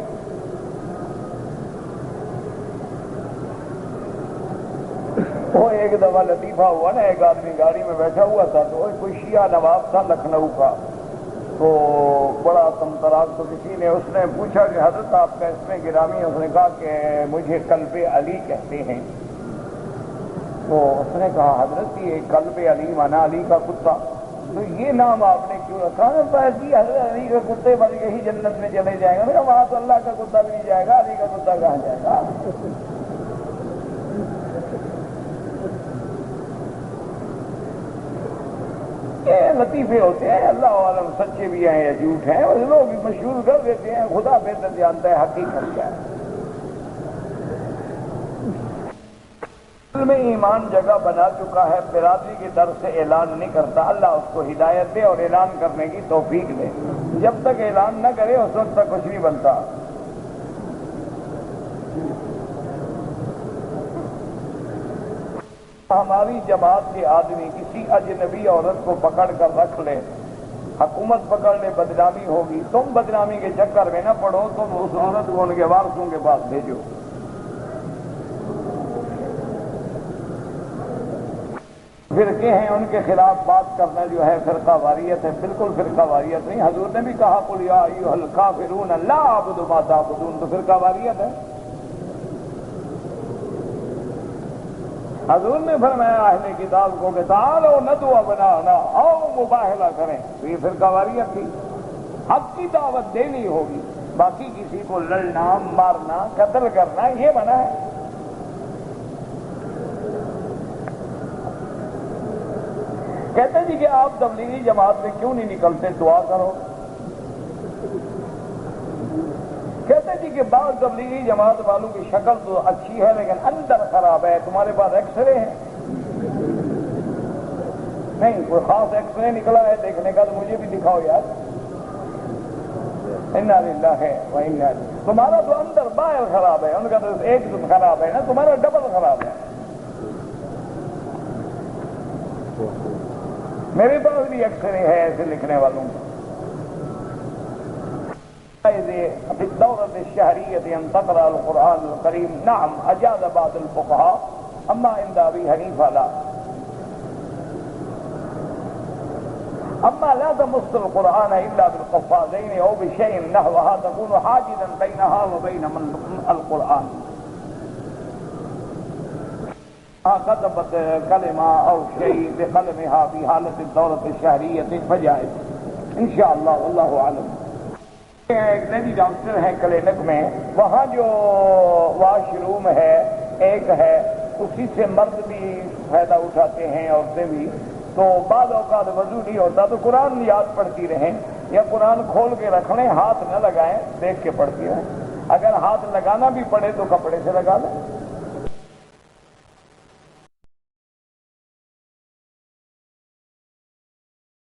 وہ ایک دفعہ لطیفہ ہوا نا، ایک آدمی گاڑی میں بیٹھا ہوا تھا تو کوئی شیعہ نواب تھا لکھنؤ کا، تو بڑا تمطراق، تو کسی نے اس نے پوچھا کہ حضرت آپ کا اس میں گرامی؟ اس نے کہا کہ مجھے قلب علی کہتے ہیں۔ تو اس نے کہا حضرت یہ قلب علی مانا علی کا کتا؟ تو یہ نام آپ نے کیوں رکھا؟ جی حضرت علی کا کتے بن کے ہی جنت میں چلے جائیں گے۔ وہاں تو اللہ کا کتا بھی نہیں جائے گا، علی کا کتا کہاں جائے گا؟ یہ لطیفے ہوتے ہیں، اللہ عالم سچے بھی ہیں یا جھوٹ ہیں، اور لوگ بھی مشہور کر دیتے ہیں، خدا بہتر جانتا ہے حقیقت کیا ہے۔ میں ایمان جگہ بنا چکا ہے، برادری کے در سے اعلان نہیں کرتا، اللہ اس کو ہدایت دے اور اعلان کرنے کی توفیق دے۔ جب تک اعلان نہ کرے اس وقت تک کچھ نہیں بنتا۔ ہماری جماعت کے آدمی کسی اجنبی عورت کو پکڑ کر رکھ لے، حکومت پکڑ لے، بدنامی ہوگی۔ تم بدنامی کے چکر میں نہ پڑو، تم اس عورت کو ان کے وارثوں کے پاس بھیجو۔ فرقے ہیں، ان کے خلاف بات کرنا جو ہے فرقہ واریت ہے، بالکل فرقہ واریت نہیں۔ حضور نے بھی کہا قل یا ایھا الکافرون لا اعبد ما تعبدون، تو فرقہ واریت ہے۔ حضور نے فرمایا اہل کتاب کو کہ تعالوا ندعو ابناءنا، آؤ مباہلہ کریں، تو یہ فرقہ واریت تھی۔ حق کی دعوت دینی ہوگی، باقی کسی کو لڑنا، مارنا، قتل کرنا یہ منع ہے۔ کہتے جی کہ آپ تبلیغی جماعت میں کیوں نہیں نکلتے؟ دعا کرو۔ کہتے جی کہ بعض تبلیغی جماعت والوں کی شکل تو اچھی ہے لیکن اندر خراب ہے، تمہارے پاس ایکس رے ہیں؟ نہیں، کوئی خاص ایکس رے نکلا ہے دیکھنے کا تو مجھے بھی دکھاؤ یار۔ انا للہ ہے و انا الیہ۔ تمہارا تو اندر باہر خراب ہے، ان کا تو ایک خراب ہے نا، تمہارا ڈبل خراب ہے۔ میرے پاس بھی ایکس رے ہے ایسے لکھنے والوں کا۔ في الدورة الشهرية أن تقرأ القرآن الكريم، نعم أجاز بعض الفقهاء، أما عند أبي حنيفة لا۔ أما لا تمس القرآن إلا بالقفازين أو بشيء نحوها تكون حاجزا بينها وبين القرآن، كتبت كلمة أو شيء بقلمها في حالة الدورة الشهرية فجائز إن شاء الله، والله أعلم۔ ایک لیڈی ڈاکٹر ہے کلینک میں، وہاں جو واش روم ہے ایک ہے، اسی سے مرد بھی فائدہ اٹھاتے ہیں، عورتیں بھی۔ تو بعض اوقات وضو نہیں ہوتا تو قرآن یاد پڑھتی رہیں، یا قرآن کھول کے رکھ لیں، ہاتھ نہ لگائیں، دیکھ کے پڑھتی رہیں۔ اگر ہاتھ لگانا بھی پڑے تو کپڑے سے لگا لیں۔